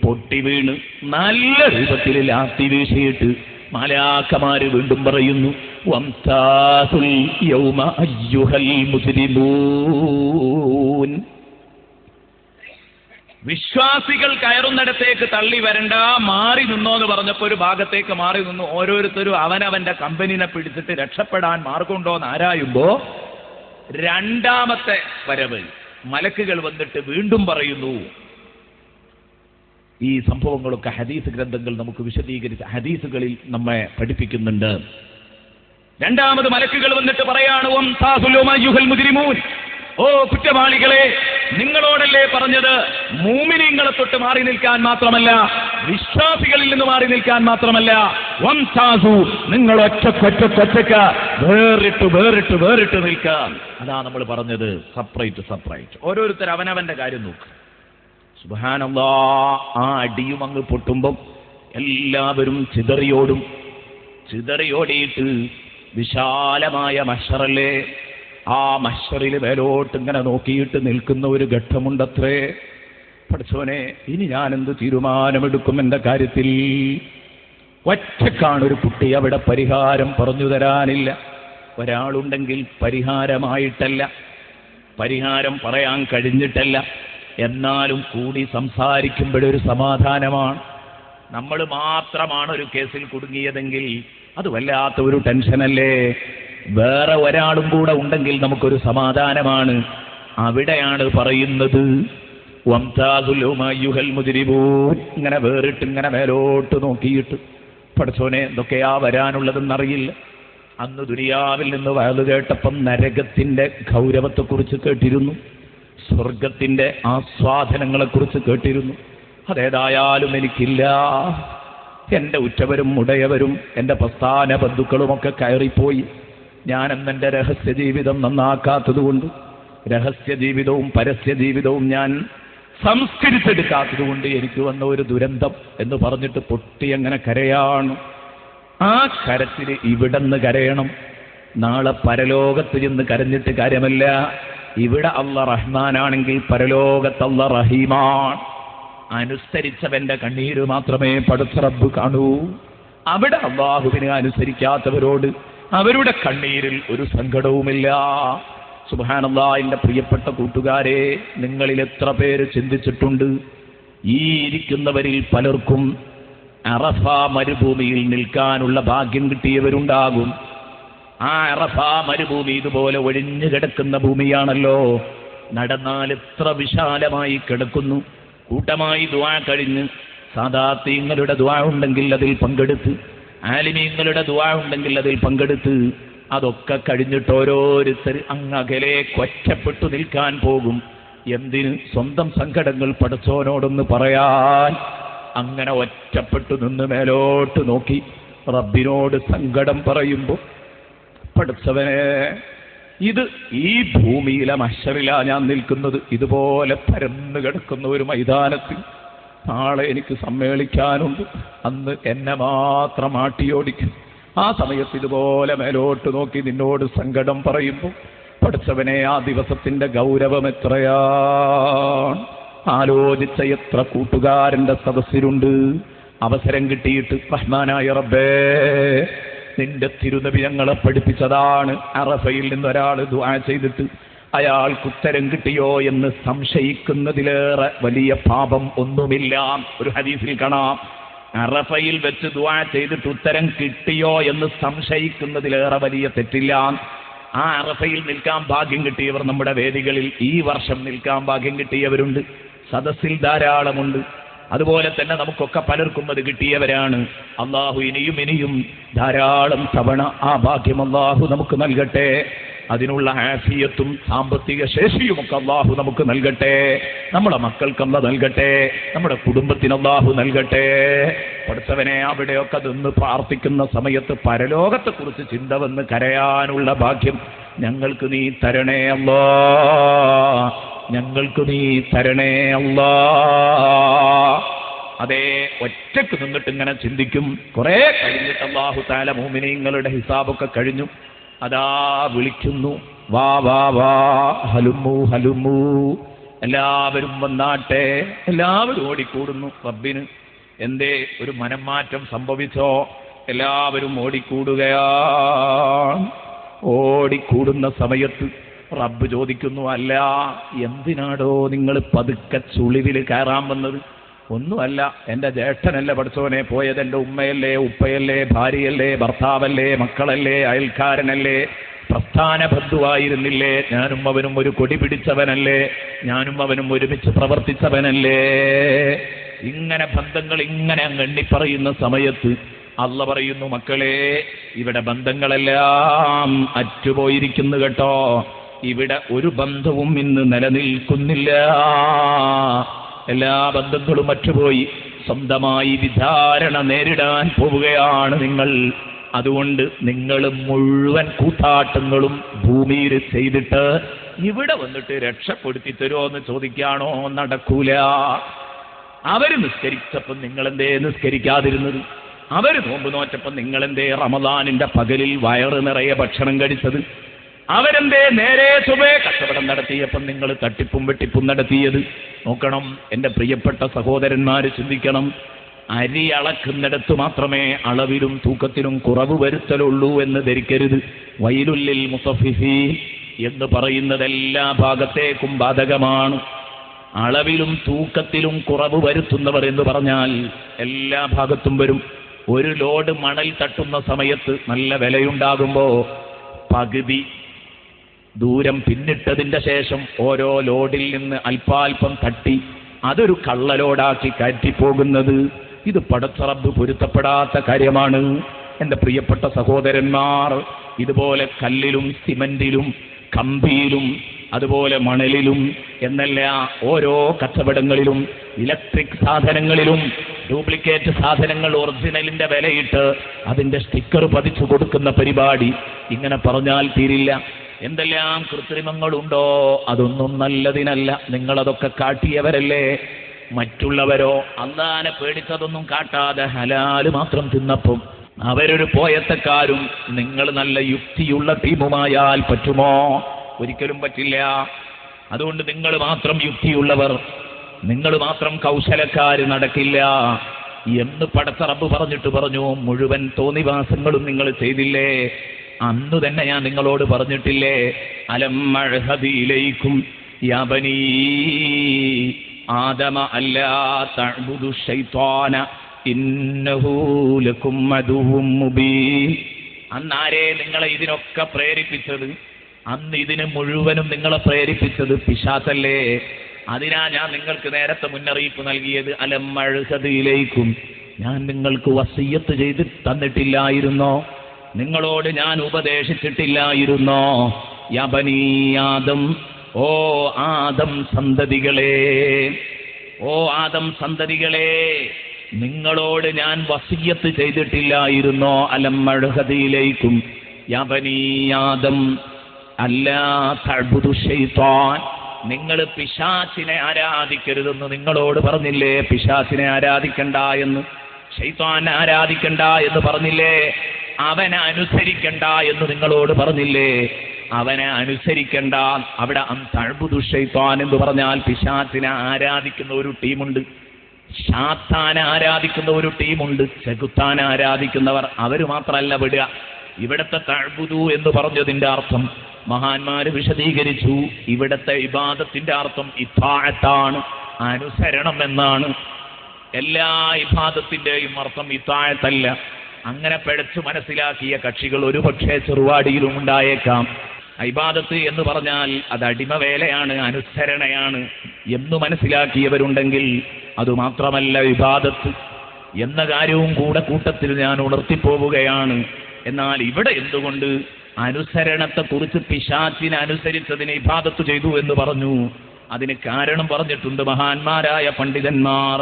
പൊട്ടിവീണ് നല്ല രൂപത്തിൽ ലാത്തി വീശിയിട്ട് മലാക്കമാര് വീണ്ടും പറയുന്നു, വംസാസുൽ യൗമ അയ്യുഹൽ മുജ്രിമൂൻ. വിശ്വാസികൾ കയറുന്നിടത്തേക്ക് തള്ളി വരണ്ട, മാറി നിന്നോ എന്ന് പറഞ്ഞപ്പോൾ ഒരു ഭാഗത്തേക്ക് മാറി നിന്നു. ഓരോരുത്തരും അവനവന്റെ കമ്പനിനെ പിടിച്ചിട്ട് രക്ഷപ്പെടാൻ മാർഗമുണ്ടോ എന്ന് ആരായുമ്പോ രണ്ടാമത്തെ വരവ് മലക്കുകൾ വന്നിട്ട് വീണ്ടും പറയുന്നു. ഈ സംഭവങ്ങളൊക്കെ ഹദീസ് ഗ്രന്ഥങ്ങൾ നമുക്ക് വിശദീകരിച്ച് ഹദീസുകളിൽ നമ്മെ പഠിപ്പിക്കുന്നുണ്ട്. രണ്ടാമത് മലക്കുകൾ വന്നിട്ട് പറയാണ്, ഓ കുറ്റവാളികളെ, നിങ്ങളോടല്ലേ പറഞ്ഞത് മൂമിനീങ്ങളെ തൊട്ട് മാറി നിൽക്കാൻ മാത്രമല്ല, വിശ്വാസികളിൽ നിന്ന് മാറി നിൽക്കാൻ മാത്രമല്ല, നിങ്ങൾ ഒറ്റക്കൊറ്റക്ക് വേറിട്ട് നിൽക്കാൻ. അതാ നമ്മൾ പറഞ്ഞത്, സെപ്പറേറ്റ്. ഓരോരുത്തർ അവനവന്റെ കാര്യം നോക്ക്. സുബ്ഹാനല്ലാഹ്, ആ അടിയും അങ്ങ് പൊട്ടുമ്പം എല്ലാവരും ചിതറിയോടിയിട്ട് വിശാലമായ മഹ്ശറല്ലേ, ആ മഹ്ശറിൽ മേലോട്ട് ഇങ്ങനെ നോക്കിയിട്ട് നിൽക്കുന്ന ഒരു ഘട്ടമുണ്ടത്രേ. പഠിച്ചോനെ, ഇനി ഞാൻ എന്ത് തീരുമാനമെടുക്കും എന്റെ കാര്യത്തിൽ? ഒറ്റക്കാണൊരു കുട്ടി, അവിടെ പരിഹാരം പറഞ്ഞു തരാനില്ല. ഒരാളുണ്ടെങ്കിൽ പരിഹാരമായിട്ടല്ല, പരിഹാരം പറയാൻ കഴിഞ്ഞിട്ടല്ല, എന്നാലും കൂടി സംസാരിക്കുമ്പോഴൊരു സമാധാനമാണ്. നമ്മൾ മാത്രമാണ് ഒരു കേസിൽ കുടുങ്ങിയതെങ്കിൽ അത് വല്ലാത്ത ഒരു ടെൻഷനല്ലേ. വേറെ ഒരാളും കൂടെ ഉണ്ടെങ്കിൽ നമുക്കൊരു സമാധാനമാണ്. അവിടെയാണ് പറയുന്നത്, ഇങ്ങനെ വേറിട്ട് ഇങ്ങനെ മേലോട്ട് നോക്കിയിട്ട്, പഠിച്ചോനെ എന്തൊക്കെയാ വരാനുള്ളതെന്നറിയില്ല. അന്ന് ദുനിയാവിൽ നിന്ന് വയലു കേട്ടപ്പം നരകത്തിന്റെ ഗൗരവത്തെക്കുറിച്ച് കേട്ടിരുന്നു, സ്വർഗത്തിന്റെ ആസ്വാദനങ്ങളെക്കുറിച്ച് കേട്ടിരുന്നു. അതേതായാലും എനിക്കില്ല. എൻ്റെ ഉറ്റവരും ഉടയവരും എൻ്റെ പ്രസ്ഥാന ബന്ധുക്കളുമൊക്കെ കയറിപ്പോയി. ഞാനെന്നെൻ്റെ രഹസ്യ ജീവിതം നന്നാക്കാത്തതുകൊണ്ട്, രഹസ്യ ജീവിതവും പരസ്യ ജീവിതവും ഞാൻ സംസ്കരിച്ചെടുക്കാത്തതുകൊണ്ട് എനിക്ക് വന്ന ഒരു ദുരന്തം എന്ന് പറഞ്ഞിട്ട് പൊട്ടി അങ്ങനെ കരയാണ്. ആ കരച്ചിൽ ഇവിടെന്ന് കരയണം. നാളെ പരലോകത്ത് ചെന്ന് കരഞ്ഞിട്ട് കാര്യമല്ല. ഇവിടെ അല്ലാഹ് റഹ്മാനാണെങ്കിൽ പരലോകത്ത് അല്ലാഹ് റഹീമാണ്. അനുസരിച്ചവന്റെ കണ്ണീര് മാത്രമേ പടച്ച റബ്ബ് കാണൂ. അവിടെ അല്ലാഹുവിനെ അനുസരിക്കാത്തവരോട് അവരുടെ കണ്ണീരിൽ ഒരു സങ്കടവുമില്ല. സുബ്ഹാനല്ലാഹ്. എൻ്റെ പ്രിയപ്പെട്ട കൂട്ടുകാരെ, നിങ്ങളിൽ എത്ര പേര് ചിന്തിച്ചിട്ടുണ്ട്, ഈ ഇരിക്കുന്നവരിൽ പലർക്കും അറഫ മരുഭൂമിയിൽ നിൽക്കാനുള്ള ഭാഗ്യം കിട്ടിയവരുണ്ടാകും. ആ അറഫ മരുഭൂമി ഇതുപോലെ ഒഴിഞ്ഞു കിടക്കുന്ന ഭൂമിയാണല്ലോ. നടന്നാൽ എത്ര വിശാലമായി കിടക്കുന്നു. കൂട്ടമായി ദുആ കഴിഞ്ഞ്, സാദാത്തീങ്ങളുടെ ദുആ ഉണ്ടെങ്കിൽ അതിൽ പങ്കെടുത്ത്, ആലിമീങ്ങളുടെ ദുആ ഉണ്ടെങ്കിൽ അതിൽ പങ്കെടുത്ത്, അതൊക്കെ കഴിഞ്ഞിട്ട് ഓരോരുത്തർ അങ്ങകലെ ഒറ്റപ്പെട്ടു നിൽക്കാൻ പോകും. എന്തിന്? സ്വന്തം സങ്കടങ്ങൾ പടച്ചോനോടൊന്ന് പറയാൻ. അങ്ങനെ ഒറ്റപ്പെട്ടു നിന്ന് മേലോട്ട് നോക്കി റബ്ബിനോട് സങ്കടം പറയുമ്പോൾ, പടച്ചവനെ, ഇത് ഈ ഭൂമിയിലെ മഹ്ശറിലാ ഞാൻ നിൽക്കുന്നത്. ഇതുപോലെ പരന്നു കിടക്കുന്ന ഒരു മൈതാനത്തിൽ നാളെ എനിക്ക് സമ്മേളിക്കാനുണ്ട്. അന്ന് എന്നെ മാത്രം ആട്ടിയോടിക്കും. ആ സമയത്ത് ഇതുപോലെ മേലോട്ട് നോക്കി നിന്നോട് സങ്കടം പറയുമ്പോൾ, പടച്ചവനെ, ആ ദിവസത്തിന്റെ ഗൗരവം എത്രയാണ്. ആലോചിച്ച എത്ര കൂട്ടുകാരന്റെ സദസ്സിലുണ്ട്. അവസരം കിട്ടിയിട്ട് റഹ്മാനായ റബ്ബേ, നിന്റെ തിരുനബി ഞങ്ങളെ പഠിപ്പിച്ചതാണ്. അറഫയിൽ നിന്നൊരാൾ ദുആ ചെയ്തിട്ട് അയാൾക്ക് ഉത്തരം കിട്ടിയോ എന്ന് സംശയിക്കുന്നതിലേറെ വലിയ പാപം ഒന്നുമില്ല. ഒരു ഹദീസിൽ കാണാം, അറഫയിൽ വെച്ച് ദുആ ചെയ്തിട്ട് ഉത്തരം കിട്ടിയോ എന്ന് സംശയിക്കുന്നതിലേറെ വലിയ തെറ്റില്ല. ആ അറഫയിൽ നിൽക്കാൻ ഭാഗ്യം കിട്ടിയവർ നമ്മുടെ വേദികളിൽ ഈ വർഷം നിൽക്കാൻ ഭാഗ്യം കിട്ടിയവരുണ്ട്, സദസ്സിൽ ധാരാളമുണ്ട്. അതുപോലെ തന്നെ നമുക്കൊക്കെ പലർക്കും അത് കിട്ടിയവരാണ്. അള്ളാഹു ഇനിയും ധാരാളം തവണ ആ ഭാഗ്യം അള്ളാഹു നമുക്ക് നൽകട്ടെ. അതിനുള്ള ആഫിയത്തും സാമ്പത്തിക ശേഷിയുമൊക്കെ അള്ളാഹു നമുക്ക് നൽകട്ടെ. നമ്മുടെ മക്കൾക്ക് അല്ലാഹു നൽകട്ടെ, നമ്മുടെ കുടുംബത്തിന് അള്ളാഹു നൽകട്ടെ. പഠിച്ചവനെ, അവിടെയൊക്കെ നിന്ന് പ്രാർത്ഥിക്കുന്ന സമയത്ത് പരലോകത്തെക്കുറിച്ച് ചിന്ത വന്ന് കരയാനുള്ള ഭാഗ്യം ഞങ്ങൾക്ക് നീ തരണേ അല്ലാ, ഞങ്ങൾക്ക് നീ തരണേ അല്ലാ. അതേ, ഒറ്റക്ക് നിന്നിട്ട് ഇങ്ങനെ ചിന്തിക്കും. കുറെ കഴിഞ്ഞിട്ട് അല്ലാഹു തആല മുഅ്മിനീങ്ങളുടെ ഹിസാബൊക്കെ കഴിഞ്ഞു, അതാ വിളിക്കുന്നു, വാ വാ വാ, ഹലുമു ഹലുമു, എല്ലാവരും വന്നാട്ടെ. എല്ലാവരും ഓടിക്കൂടുന്നു. റബ്ബിന് എന്തേ ഒരു മനംമാറ്റം സംഭവിച്ചോ? എല്ലാവരും ഓടിക്കൂടുകയാണ്. ഓടിക്കൂടുന്ന സമയത്ത് റബ്ബ് ചോദിക്കുന്നു, അല്ല, എന്തിനാടോ നിങ്ങൾ പതുക്കെ ചുളിവിൽ കയറാൻ വന്നത്? ഒന്നുമല്ല, എൻ്റെ ജ്യേഷ്ഠനല്ല പഠിച്ചവനെ പോയത്, എൻ്റെ ഉമ്മയല്ലേ, ഉപ്പയല്ലേ, ഭാര്യയല്ലേ, ഭർത്താവല്ലേ, മക്കളല്ലേ, അയൽക്കാരനല്ലേ, പ്രസ്ഥാന ബന്ധുവായിരുന്നില്ലേ, ഞാനും അവനും ഒരു കൊടി പിടിച്ചവനല്ലേ, ഞാനും അവനും ഒരുമിച്ച് പ്രവർത്തിച്ചവനല്ലേ. ഇങ്ങനെ ബന്ധങ്ങൾ ഇങ്ങനെ അങ്ങ് എണ്ണിപ്പറയുന്ന സമയത്ത് അള്ള പറയുന്നു, മക്കളെ, ഇവിടെ ബന്ധങ്ങളെല്ലാം അറ്റുപോയിരിക്കുന്നു കേട്ടോ. ഇവിടെ ഒരു ബന്ധവും ഇന്ന് നിലനിൽക്കുന്നില്ല. എല്ലാ ബന്ധങ്ങളും മറ്റുപോയി. സ്വന്തമായി വിചാരണ നേരിടാൻ പോവുകയാണ് നിങ്ങൾ. അതുകൊണ്ട് നിങ്ങൾ മുഴുവൻ കൂത്താട്ടങ്ങളും ഭൂമിയിൽ ചെയ്തിട്ട് ഇവിടെ വന്നിട്ട് രക്ഷപ്പെടുത്തി തരുമോ എന്ന് ചോദിക്കാണോ? നടക്കൂല. അവര് നിസ്കരിച്ചപ്പം നിങ്ങളെന്തേ നിസ്കരിക്കാതിരുന്നത്? അവര് നോമ്പ് നോറ്റപ്പം നിങ്ങളെന്തേ റമദാനിന്റെ പകലിൽ വയറ് നിറയെ ഭക്ഷണം കഴിച്ചത്? അവരെന്തേ നേരെ സുബേ കച്ചവടം നടത്തിയപ്പം നിങ്ങൾ തട്ടിപ്പും വെട്ടിപ്പും നടത്തിയത്? നോക്കണം എൻ്റെ പ്രിയപ്പെട്ട സഹോദരന്മാര്, ചിന്തിക്കണം. അരി അളക്കുന്നിടത്ത് മാത്രമേ അളവിലും തൂക്കത്തിലും കുറവ് വരുത്തലുള്ളൂ എന്ന് ധരിക്കരുത്. വൈലുല്ലിൽ മുത്തഫിഫീൻ എന്ന് പറയുന്നത് എല്ലാ ഭാഗത്തേക്കും ബാധകമാണ്. അളവിലും തൂക്കത്തിലും കുറവ് വരുത്തുന്നവർ എന്ന് പറഞ്ഞാൽ എല്ലാ ഭാഗത്തും വരും. ഒരു ലോഡ് മണൽ തട്ടുന്ന സമയത്ത് നല്ല വിലയുണ്ടാകുമ്പോ പകുതി ദൂരം പിന്നിട്ടതിന്റെ ശേഷം ഓരോ ലോഡിൽ നിന്ന് അല്പാൽപ്പം തട്ടി അതൊരു കള്ളലോടാക്കി കയറ്റിപ്പോകുന്നത്, ഇത് പടച്ച റബ്ബ് പൊരുത്തപ്പെടാത്ത കാര്യമാണ്. എൻ്റെ പ്രിയപ്പെട്ട സഹോദരന്മാർ, ഇതുപോലെ കല്ലിലും സിമന്റിലും കമ്പിയിലും അതുപോലെ മണലിലും എന്നല്ല ഓരോ കച്ചവടങ്ങളിലും ഇലക്ട്രിക് സാധനങ്ങളിലും ഡ്യൂപ്ലിക്കേറ്റ് സാധനങ്ങൾ ഒറിജിനലിന്റെ വിലയിട്ട് അതിന്റെ സ്റ്റിക്കർ പതിച്ചു കൊടുക്കുന്ന പരിപാടി ഇങ്ങനെ പറഞ്ഞാൽ തീരില്ല. എന്തെല്ലാം കൃത്രിമങ്ങളുണ്ടോ, അതൊന്നും നല്ലതിനല്ല. നിങ്ങളതൊക്കെ കാട്ടിയവരല്ലേ. മറ്റുള്ളവരോ അല്ലാഹനെ പേടിച്ചതൊന്നും കാട്ടാതെ ഹലാല് മാത്രം തിന്നപ്പം അവരൊരു പോയത്തക്കാരും നിങ്ങൾ നല്ല യുക്തിയുള്ള ടീമുമായാൽ പറ്റുമോ? ഒരിക്കലും പറ്റില്ല. അതുകൊണ്ട് നിങ്ങൾ മാത്രം യുക്തിയുള്ളവർ, നിങ്ങൾ മാത്രം കൗശലക്കാര് നടക്കില്ല എന്ന് പടച്ച റബ്ബ് പറഞ്ഞിട്ട് പറഞ്ഞു, മുഴുവൻ തോന്നിവാസങ്ങളും നിങ്ങൾ ചെയ്തില്ലേ? അന്ന് തന്നെ ഞാൻ നിങ്ങളോട് പറഞ്ഞിട്ടില്ലേ, അലം അഅ്ഹദിലൈക്കും യാ ബനീ ആദമ അല്ലാ തഅ്ബുദു ശൈത്വാന ഇന്നഹു ലക്കും അദുവ്വും മുബീൻ. അന്നാരേ നിങ്ങളെ ഇതിനൊക്കെ പ്രേരിപ്പിച്ചത്? അന്ന് ഇതിന് മുഴുവനും നിങ്ങളെ പ്രേരിപ്പിച്ചത് പിശാചല്ലേ. അതിനാ ഞാൻ നിങ്ങൾക്ക് നേരത്തെ മുന്നറിയിപ്പ് നൽകിയത്. അലം അഅ്ഹദിലൈക്കും, ഞാൻ നിങ്ങൾക്ക് വസിയ്യത്ത് ചെയ്ത് തന്നിട്ടില്ലായിരുന്നോ? നിങ്ങളോട് ഞാൻ ഉപദേശിച്ചിട്ടില്ലായിരുന്നോ? യാ ബനീ ആദം, ഓ ആദം സന്തതികളെ, ഓ ആദം സന്തതികളെ, നിങ്ങളോട് ഞാൻ വസിയ്യത്ത് ചെയ്തിട്ടില്ലായിരുന്നോ? അലം അഅ്ഹദിലൈക്കും യാ ബനീ ആദം അല്ലാ തഅ്ബുദു ശൈത്വാൻ, നിങ്ങൾ പിശാചിനെ ആരാധിക്കരുതെന്ന് നിങ്ങളോട് പറഞ്ഞില്ലേ? പിശാചിനെ ആരാധിക്കണ്ട എന്ന്, ശൈത്വാനെ ആരാധിക്കണ്ട എന്ന് പറഞ്ഞില്ലേ? അവനെ അനുസരിക്കണ്ട എന്ന് നിങ്ങളോട് പറഞ്ഞില്ലേ? അവനെ അനുസരിക്കണ്ട. അവിടെ തഅ്ബുദു ശൈത്താൻ എന്ന് പറഞ്ഞാൽ പിശാചിനെ ആരാധിക്കുന്ന ഒരു ടീമുണ്ട്, ശാത്താനെ ആരാധിക്കുന്ന ഒരു ടീമുണ്ട്, ചെകുത്താനെ ആരാധിക്കുന്നവർ. അവർ മാത്രമല്ല വിടുക. ഇവിടത്തെ തഅ്ബുദു എന്ന് പറഞ്ഞതിന്റെ അർത്ഥം മഹാന്മാര് വിശദീകരിച്ചു. ഇവിടത്തെ ഇബാദത്തിന്റെ അർത്ഥം ഇത്താഅത്താണ്, അനുസരണം എന്നാണ്. എല്ലാ ഇബാദത്തിന്റെയും അർത്ഥം ഇത്താഅത്തല്ല. അങ്ങനെ പിഴച്ചു മനസ്സിലാക്കിയ കക്ഷികൾ ഒരുപക്ഷെ ചെറുവാടിയിലും ഉണ്ടായേക്കാം. ഇബാദത്ത് എന്ന് പറഞ്ഞാൽ അത് അടിമവേലയാണ്, അനുസരണയാണ് എന്ന് മനസ്സിലാക്കിയവരുണ്ടെങ്കിൽ അതുമാത്രമല്ല ഇബാദത്ത് എന്ന കാര്യവും കൂടെ കൂട്ടത്തിൽ ഞാൻ ഉണർത്തിപ്പോവുകയാണ്. എന്നാൽ ഇവിടെ എന്തുകൊണ്ട് അനുസരണത്തെക്കുറിച്ച് പിശാചിനെ അനുസരിച്ചതിനെ ഇബാദത്ത് ചെയ്തു എന്ന് പറഞ്ഞു? അതിന് കാരണം പറഞ്ഞിട്ടുണ്ട് മഹാന്മാരായ പണ്ഡിതന്മാർ.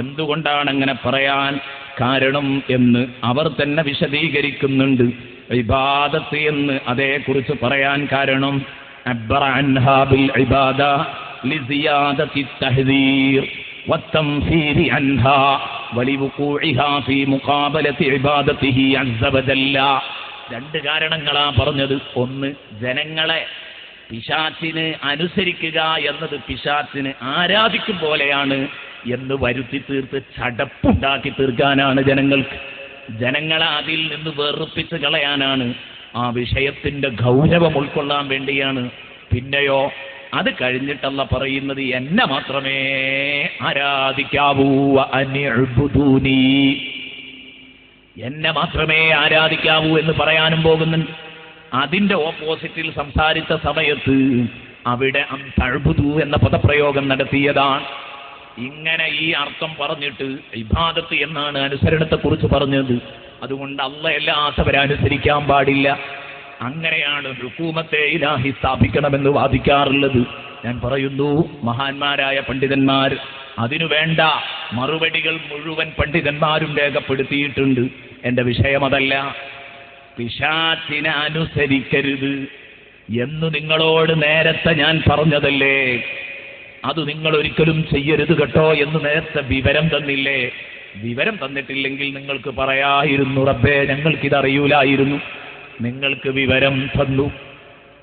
എന്തുകൊണ്ടാണ് അങ്ങനെ പറയാൻ കാരണം എന്ന് അവർ തന്നെ വിശദീകരിക്കുന്നുണ്ട്. ഇബാദത്ത് എന്ന് അതേക്കുറിച്ച് പറയാൻ കാരണം അബ്ബറ അൻഹാ ബിൽ ഇബാദ ലിസിയാദതി തഹ്ദീർ വത്തംഫീരി അൻഹാ വലിവുഖൂഇഹാ ഫീ മുഖാബലതി ഇബാദതിഹി അസ്സ വജല്ല. രണ്ട് കാരണങ്ങളാ പറഞ്ഞത്. ഒന്ന്, ജനങ്ങളെ പിശാചിന് അനുസരിക്കുക എന്നത് പിശാചിന് ആരാധിക്കും പോലെയാണ് എന്ന് വരുത്തി തീർത്ത് ചടപ്പുണ്ടാക്കി തീർക്കാനാണ് ജനങ്ങൾക്ക്. ജനങ്ങളെ അതിൽ നിന്ന് വെറുപ്പിച്ച് കളയാനാണ്, ആ വിഷയത്തിന്റെ ഗൗരവം ഉൾക്കൊള്ളാൻ വേണ്ടിയാണ്. പിന്നെയോ അത് കഴിഞ്ഞിട്ടല്ല പറയുന്നത് എന്നെ മാത്രമേ ആരാധിക്കാവൂ, അനിഅ്ബുദൂനി, എന്നെ മാത്രമേ ആരാധിക്കാവൂ എന്ന് പറയാനും പോകുന്നുണ്ട്. അതിന്റെ ഓപ്പോസിറ്റിൽ സംസാരിച്ച സമയത്ത് അവിടെ തഅ്ബുദു എന്ന പദപ്രയോഗം നടത്തിയതാണ്. ഇങ്ങനെ ഈ അർത്ഥം പറഞ്ഞിട്ട് ഇബാദത്ത് എന്നാണ് അനുസരണത്തെക്കുറിച്ച് പറഞ്ഞത്. അതുകൊണ്ട് അല്ലാത്തവരെ അനുസരിക്കാൻ പാടില്ല. അങ്ങനെയാണ് ഹുകൂമത്തെ ഇലാഹി സ്ഥാപിക്കണമെന്ന് വാദിക്കാറുള്ളത്. ഞാൻ പറയുന്നു, മഹാന്മാരായ പണ്ഡിതന്മാർ അതിനു വേണ്ട മറുപടികൾ മുഴുവൻ പണ്ഡിതന്മാരും രേഖപ്പെടുത്തിയിട്ടുണ്ട്. എന്റെ വിഷയം അതല്ല. പിശാചിനെ അനുസരിക്കരുത് എന്ന് നിങ്ങളോട് നേരത്തെ ഞാൻ പറഞ്ഞതല്ലേ? അത് നിങ്ങൾ ഒരിക്കലും ചെയ്യരുത് കേട്ടോ എന്ന് നേരത്തെ വിവരം തന്നില്ലേ? വിവരം തന്നിട്ടില്ലെങ്കിൽ നിങ്ങൾക്ക് പറയായിരുന്നു, റബ്ബേ ഞങ്ങൾക്കിതറിയൂലായിരുന്നു. നിങ്ങൾക്ക് വിവരം തന്നു,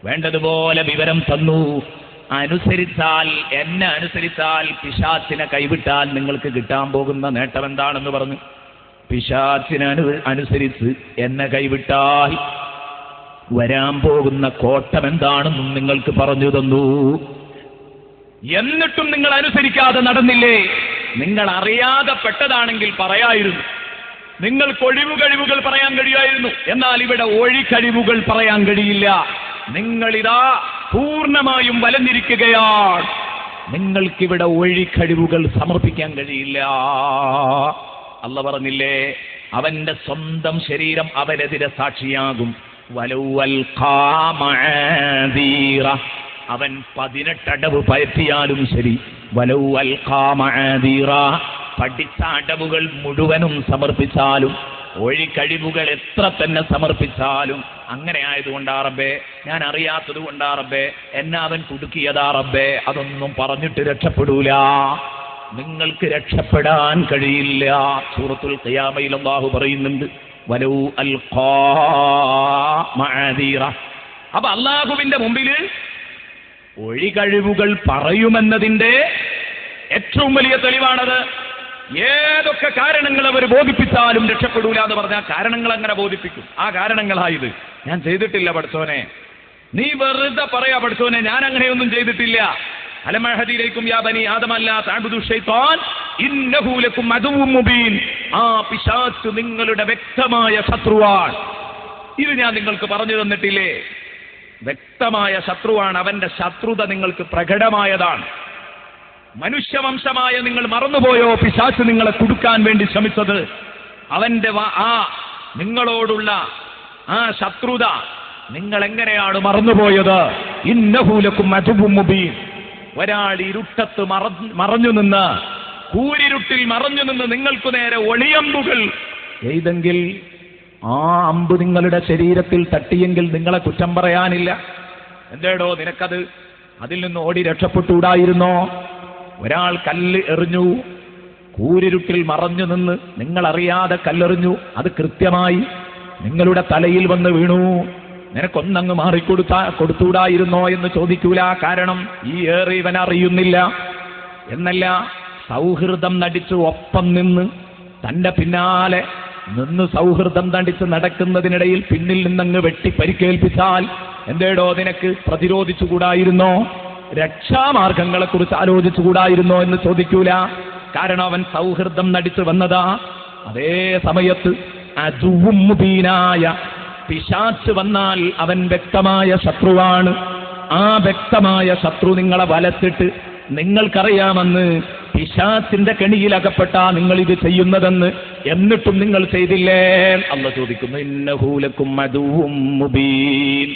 വേണ്ടതുപോലെ വിവരം തന്നു. അനുസരിച്ചാൽ, എന്നെ അനുസരിച്ചാൽ, പിശാചിനെ കൈവിട്ടാൽ നിങ്ങൾക്ക് കിട്ടാൻ പോകുന്ന നേട്ടം എന്താണെന്ന് പറഞ്ഞു. പിശാചിനെ അനുസരിച്ച് എന്നെ കൈവിട്ടാൽ വരാൻ പോകുന്ന കോട്ടം എന്താണെന്നും നിങ്ങൾക്ക് പറഞ്ഞു തന്നു. എന്നിട്ടും നിങ്ങൾ അനുസരിക്കാതെ നടന്നില്ലേ? നിങ്ങൾ അറിയാതെ പെട്ടതാണെങ്കിൽ പറയായിരുന്നു, നിങ്ങൾക്ക് ഒഴിവുകഴിവുകൾ പറയാൻ കഴിയുമായിരുന്നു. എന്നാൽ ഇവിടെ ഒഴികഴിവുകൾ പറയാൻ കഴിയില്ല. നിങ്ങളിതാ പൂർണ്ണമായും വലഞ്ഞിരിക്കുകയാണ്. നിങ്ങൾക്കിവിടെ ഒഴികഴിവുകൾ സമർപ്പിക്കാൻ കഴിയില്ല. അല്ല പറഞ്ഞില്ലേ, അവന്റെ സ്വന്തം ശരീരം അവനെതിരെ സാക്ഷിയാകും. വലൗവൽ ഖാമഅദീറ, അവൻ 18 അടവ് പയറ്റിയാലും ശരി. വലൗവൽ ഖാമഅദീറ, പഠിച്ച അടവുകൾ മുഴുവനും സമർപ്പിച്ചാലും, ഒഴികഴിവുകൾ എത്ര തന്നെ സമർപ്പിച്ചാലും, അങ്ങനെ ആയതുകൊണ്ടാ റബ്ബേ, ഞാൻ അറിയാത്തത് കൊണ്ടാ റബ്ബേ, എന്നെ അവൻ കുടുക്കിയതാ റബ്ബേ, അതൊന്നും പറഞ്ഞിട്ട് രക്ഷപ്പെടൂല. നിങ്ങൾക്ക് രക്ഷപ്പെടാൻ കഴിയില്ല. സൂറത്തുൽ ഖിയാമയിൽ അല്ലാഹു പറയുന്നുണ്ട്, വലൗ അൽഖാ മഅദീറ. അപ്പൊ അല്ലാഹുവിന്റെ മുമ്പിൽ ഒഴികഴിവുകൾ പറയുമെന്നതിന്റെ ഏറ്റവും വലിയ തെളിവാണത്. ഏതൊക്കെ കാരണങ്ങൾ അവർ ബോധിപ്പിച്ചാലും രക്ഷപ്പെടൂല എന്ന് പറഞ്ഞാൽ കാരണങ്ങൾ അങ്ങനെ ബോധിപ്പിക്കും. ആ കാരണങ്ങളായത് ഞാൻ ചെയ്തിട്ടില്ല പടച്ചോനെ, നീ വെറുതെ പറയാ പടച്ചോനെ, ഞാൻ അങ്ങനെയൊന്നും ചെയ്തിട്ടില്ല. അലമഹദിലേക്കും യാ ബനി ആദമല്ല തഅബ്ദു ശൈത്താൻ ഇന്നഹു ലക്കും അദുവ്വുൻ മുബീൻ. ആ പിശാച് നിങ്ങളുടെ വ്യക്തമായ ശത്രുവാണ്. ഇത് ഞാൻ നിങ്ങൾക്ക് പറഞ്ഞു തന്നിട്ടില്ലേ? വ്യക്തമായ ശത്രുവാണ്. അവന്റെ ശത്രുത നിങ്ങൾക്ക് പ്രകടമായതാണ്. മനുഷ്യവംശമായ നിങ്ങൾ മറന്നുപോയോ പിശാച് നിങ്ങളെ കുടുക്കാൻ വേണ്ടി ശ്രമിച്ചത്? അവന്റെ നിങ്ങളോടുള്ള ആ ശത്രുത നിങ്ങൾ എങ്ങനെയാണ് മറന്നുപോയത്? ഇന്നഹു ലക്കും അദുവ്വുൻ മുബീൻ. ഒരാൾ ഇരുട്ടത്ത് മറഞ്ഞു നിന്ന്, കൂരിരുട്ടിൽ മറഞ്ഞു നിന്ന് നിങ്ങൾക്ക് നേരെ ഒളിയമ്പുകൾ എയ്തെങ്കിൽ, ആ അമ്പ് നിങ്ങളുടെ ശരീരത്തിൽ തട്ടിയെങ്കിൽ നിങ്ങളെ കുറ്റം പറയാനില്ല. എന്തേടോ നിനക്കത് അതിൽ നിന്ന് ഓടി രക്ഷപ്പെട്ടുകൂടായിരുന്നോ? ഒരാൾ കല്ല് എറിഞ്ഞു, കൂരിരുട്ടിൽ മറഞ്ഞു നിന്ന് നിങ്ങളറിയാതെ കല്ലെറിഞ്ഞു, അത് കൃത്യമായി നിങ്ങളുടെ തലയിൽ വന്ന് വീണു. നിനക്കൊന്നങ്ങ് കൊടുത്തൂടായിരുന്നോ എന്ന് ചോദിക്കൂല. കാരണം ഈ ഏറെ ഇവൻ അറിയുന്നില്ല എന്നല്ല, സൗഹൃദം നടിച്ച് ഒപ്പം നിന്ന് തന്റെ പിന്നാലെ നിന്ന് സൗഹൃദം നടിച്ച് നടക്കുന്നതിനിടയിൽ പിന്നിൽ നിന്നങ്ങ് വെട്ടി പരിക്കേൽപ്പിച്ചാൽ എന്തേടോ നിനക്ക് പ്രതിരോധിച്ചുകൂടായിരുന്നോ? രക്ഷാമാർഗങ്ങളെക്കുറിച്ച് ആലോചിച്ചുകൂടായിരുന്നോ എന്ന് ചോദിക്കൂല. കാരണം അവൻ സൗഹൃദം നടിച്ച് വന്നതാ. അതേ സമയത്ത് അദുവ്വും മുബീനായ പിശാച് വന്നാൽ അവൻ വ്യക്തമായ ശത്രുവാണ്. ആ വ്യക്തമായ ശത്രു നിങ്ങളെ വലത്തിട്ട് നിങ്ങൾക്കറിയാമെന്ന് പിശാചിന്റെ കെണിയിലകപ്പെട്ട നിങ്ങൾ ഇത് ചെയ്യുന്നതെന്ന്, എന്നിട്ടും നിങ്ങൾ ചെയ്തില്ലേ? അല്ലാഹു ചോദിക്കുന്നു, ഇന്നഹു ലക്കും അദുവ്വും മുബീൻ.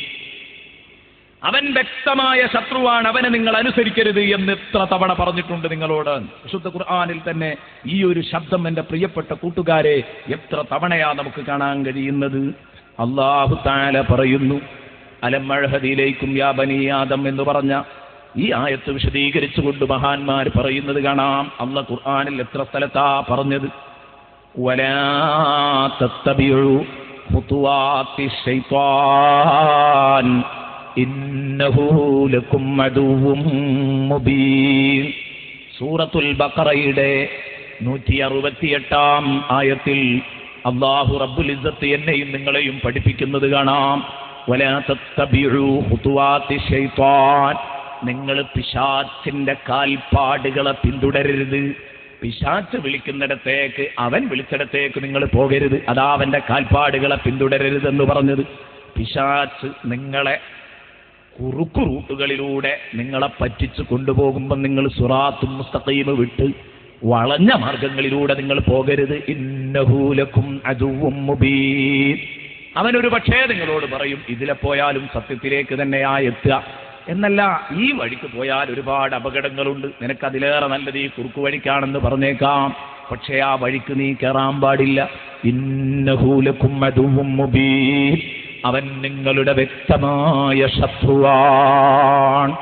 അവൻ വ്യക്തമായ ശത്രുവാണ്, അവനെ നിങ്ങൾ അനുസരിക്കരുത് എന്ന് എത്ര തവണ പറഞ്ഞിട്ടുണ്ട് നിങ്ങളോട്. വിശുദ്ധ ഖുർആനിൽ തന്നെ ഈ ഒരു ശബ്ദം എൻ്റെ പ്രിയപ്പെട്ട കൂട്ടുകാരെ എത്ര തവണയാ നമുക്ക് കാണാൻ കഴിയുന്നത്. അല്ലാഹു തആല പറയുന്നു, അലം അഅ്ഹദിലൈക്കും യാ ബനീ ആദം എന്ന് പറഞ്ഞ ഈ ആയത്ത് വിശദീകരിച്ചുകൊണ്ട് മഹാന്മാർ പറയുന്നത് കാണാം. അല്ലാഹു ഖുർആനിൽ എത്ര സ്ഥലത്താ പറഞ്ഞത്, വലാ തത്തബിഉ ഖുതുവാത്തി ശൈത്വാൻ ഇന്നഹു ലക്കും അദുവ്വും മുബീൻ. സൂറത്തുൽ ബഖറയുടെ 168 ആയത്തിൽ അല്ലാഹു റബ്ബുൽ ഇസ്സത്ത് എന്നെയും നിങ്ങളെയും പഠിപ്പിക്കുന്നത് കാണാം. വലാ തത്തബിഉ ഖുതുവാത്തി ശൈത്വാൻ, നിങ്ങൾ പിശാചിന്റെ കാൽപ്പാടുകളെ പിന്തുടരരുത്. പിശാച് വിളിക്കുന്നിടത്തേക്ക്, അവൻ വിളിച്ചിടത്തേക്ക് നിങ്ങൾ പോകരുത്. അതാ അവന്റെ കാൽപ്പാടുകളെ പിന്തുടരരുതെന്ന് പറഞ്ഞത്. പിശാച് നിങ്ങളെ കുറുക്കു റൂട്ടുകളിലൂടെ നിങ്ങളെ പറ്റിച്ചു കൊണ്ടുപോകുമ്പോൾ നിങ്ങൾ സിറാത്തുൽ മുസ്തഖീം വിട്ട് വളഞ്ഞ മാർഗങ്ങളിലൂടെ നിങ്ങൾ പോകരുത്. ഇന്നഹു ലക്കും അദുവ്വും മുബീൻ. അവനൊരു പക്ഷേ നിങ്ങളോട് പറയും, ഇതിലെ പോയാലും സത്യത്തിലേക്ക് തന്നെയാ എത്തുക എന്നല്ല, ഈ വഴിക്ക് പോയാൽ ഒരുപാട് അപകടങ്ങളുണ്ട്, നിനക്കതിലേറെ നല്ലത് ഈ കുറുക്കു വഴിക്കാണെന്ന് പറഞ്ഞേക്കാം. പക്ഷേ ആ വഴിക്ക് നീ കയറാൻ പാടില്ല. ഇന്നഹു ലക്കും അദുവ്വും മുബീൻ. അവൻ നിങ്ങളുടെ വ്യക്തമായ ശത്രുവാണ്.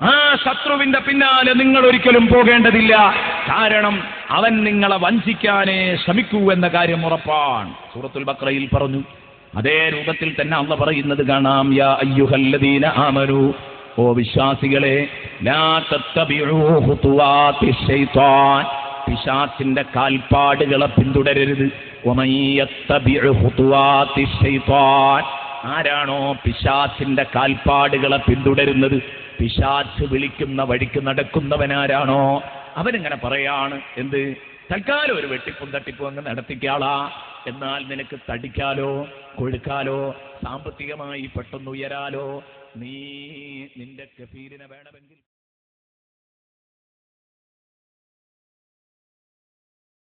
ആ ശത്രുവിന്റെ പിന്നാലെ നിങ്ങൾ ഒരിക്കലും പോകേണ്ടതില്ല. കാരണം അവൻ നിങ്ങളെ വഞ്ചിക്കാനേ ശ്രമിക്കൂ എന്ന കാര്യം ഉറപ്പാണ്. സൂറത്തുൽ ബഖറയിൽ പറഞ്ഞു. അതേ രൂപത്തിൽ തന്നെ അല്ലാഹു പറയുന്നത് കാണാം, യാ അയ്യുഹല്ലദീന ആമനൂ, ഓ വിശ്വാസികളെ, ലാ തത്തബിഉ ഖുതുവാത്തി ശൈത്വാൻ, പിശാചിന്റെ കാൽപ്പാടുകളെ പിന്തുടരരുത്. വമൻ യത്തബിഉ ഖുതുവാത്തി ശൈത്വാൻ, ആരാണോ പിശാചിന്റെ കാൽപ്പാടുകളെ പിന്തുടരുന്നത്, പിശാച് വിളിക്കുന്ന വഴിക്ക് നടക്കുന്നവനാരാണോ, അവനിങ്ങനെ പറയാണ്, എന്ത്, തൽക്കാലം ഒരു വെട്ടിപ്പും തട്ടിപ്പും അങ്ങ് നടത്തിക്കാളാ, എന്നാൽ നിനക്ക് തടിക്കാലോ കൊഴുക്കാലോ സാമ്പത്തികമായി പെട്ടെന്ന് ഉയരാലോ, നീ നിന്റെ കഫീലിനെ വേണമെങ്കിൽ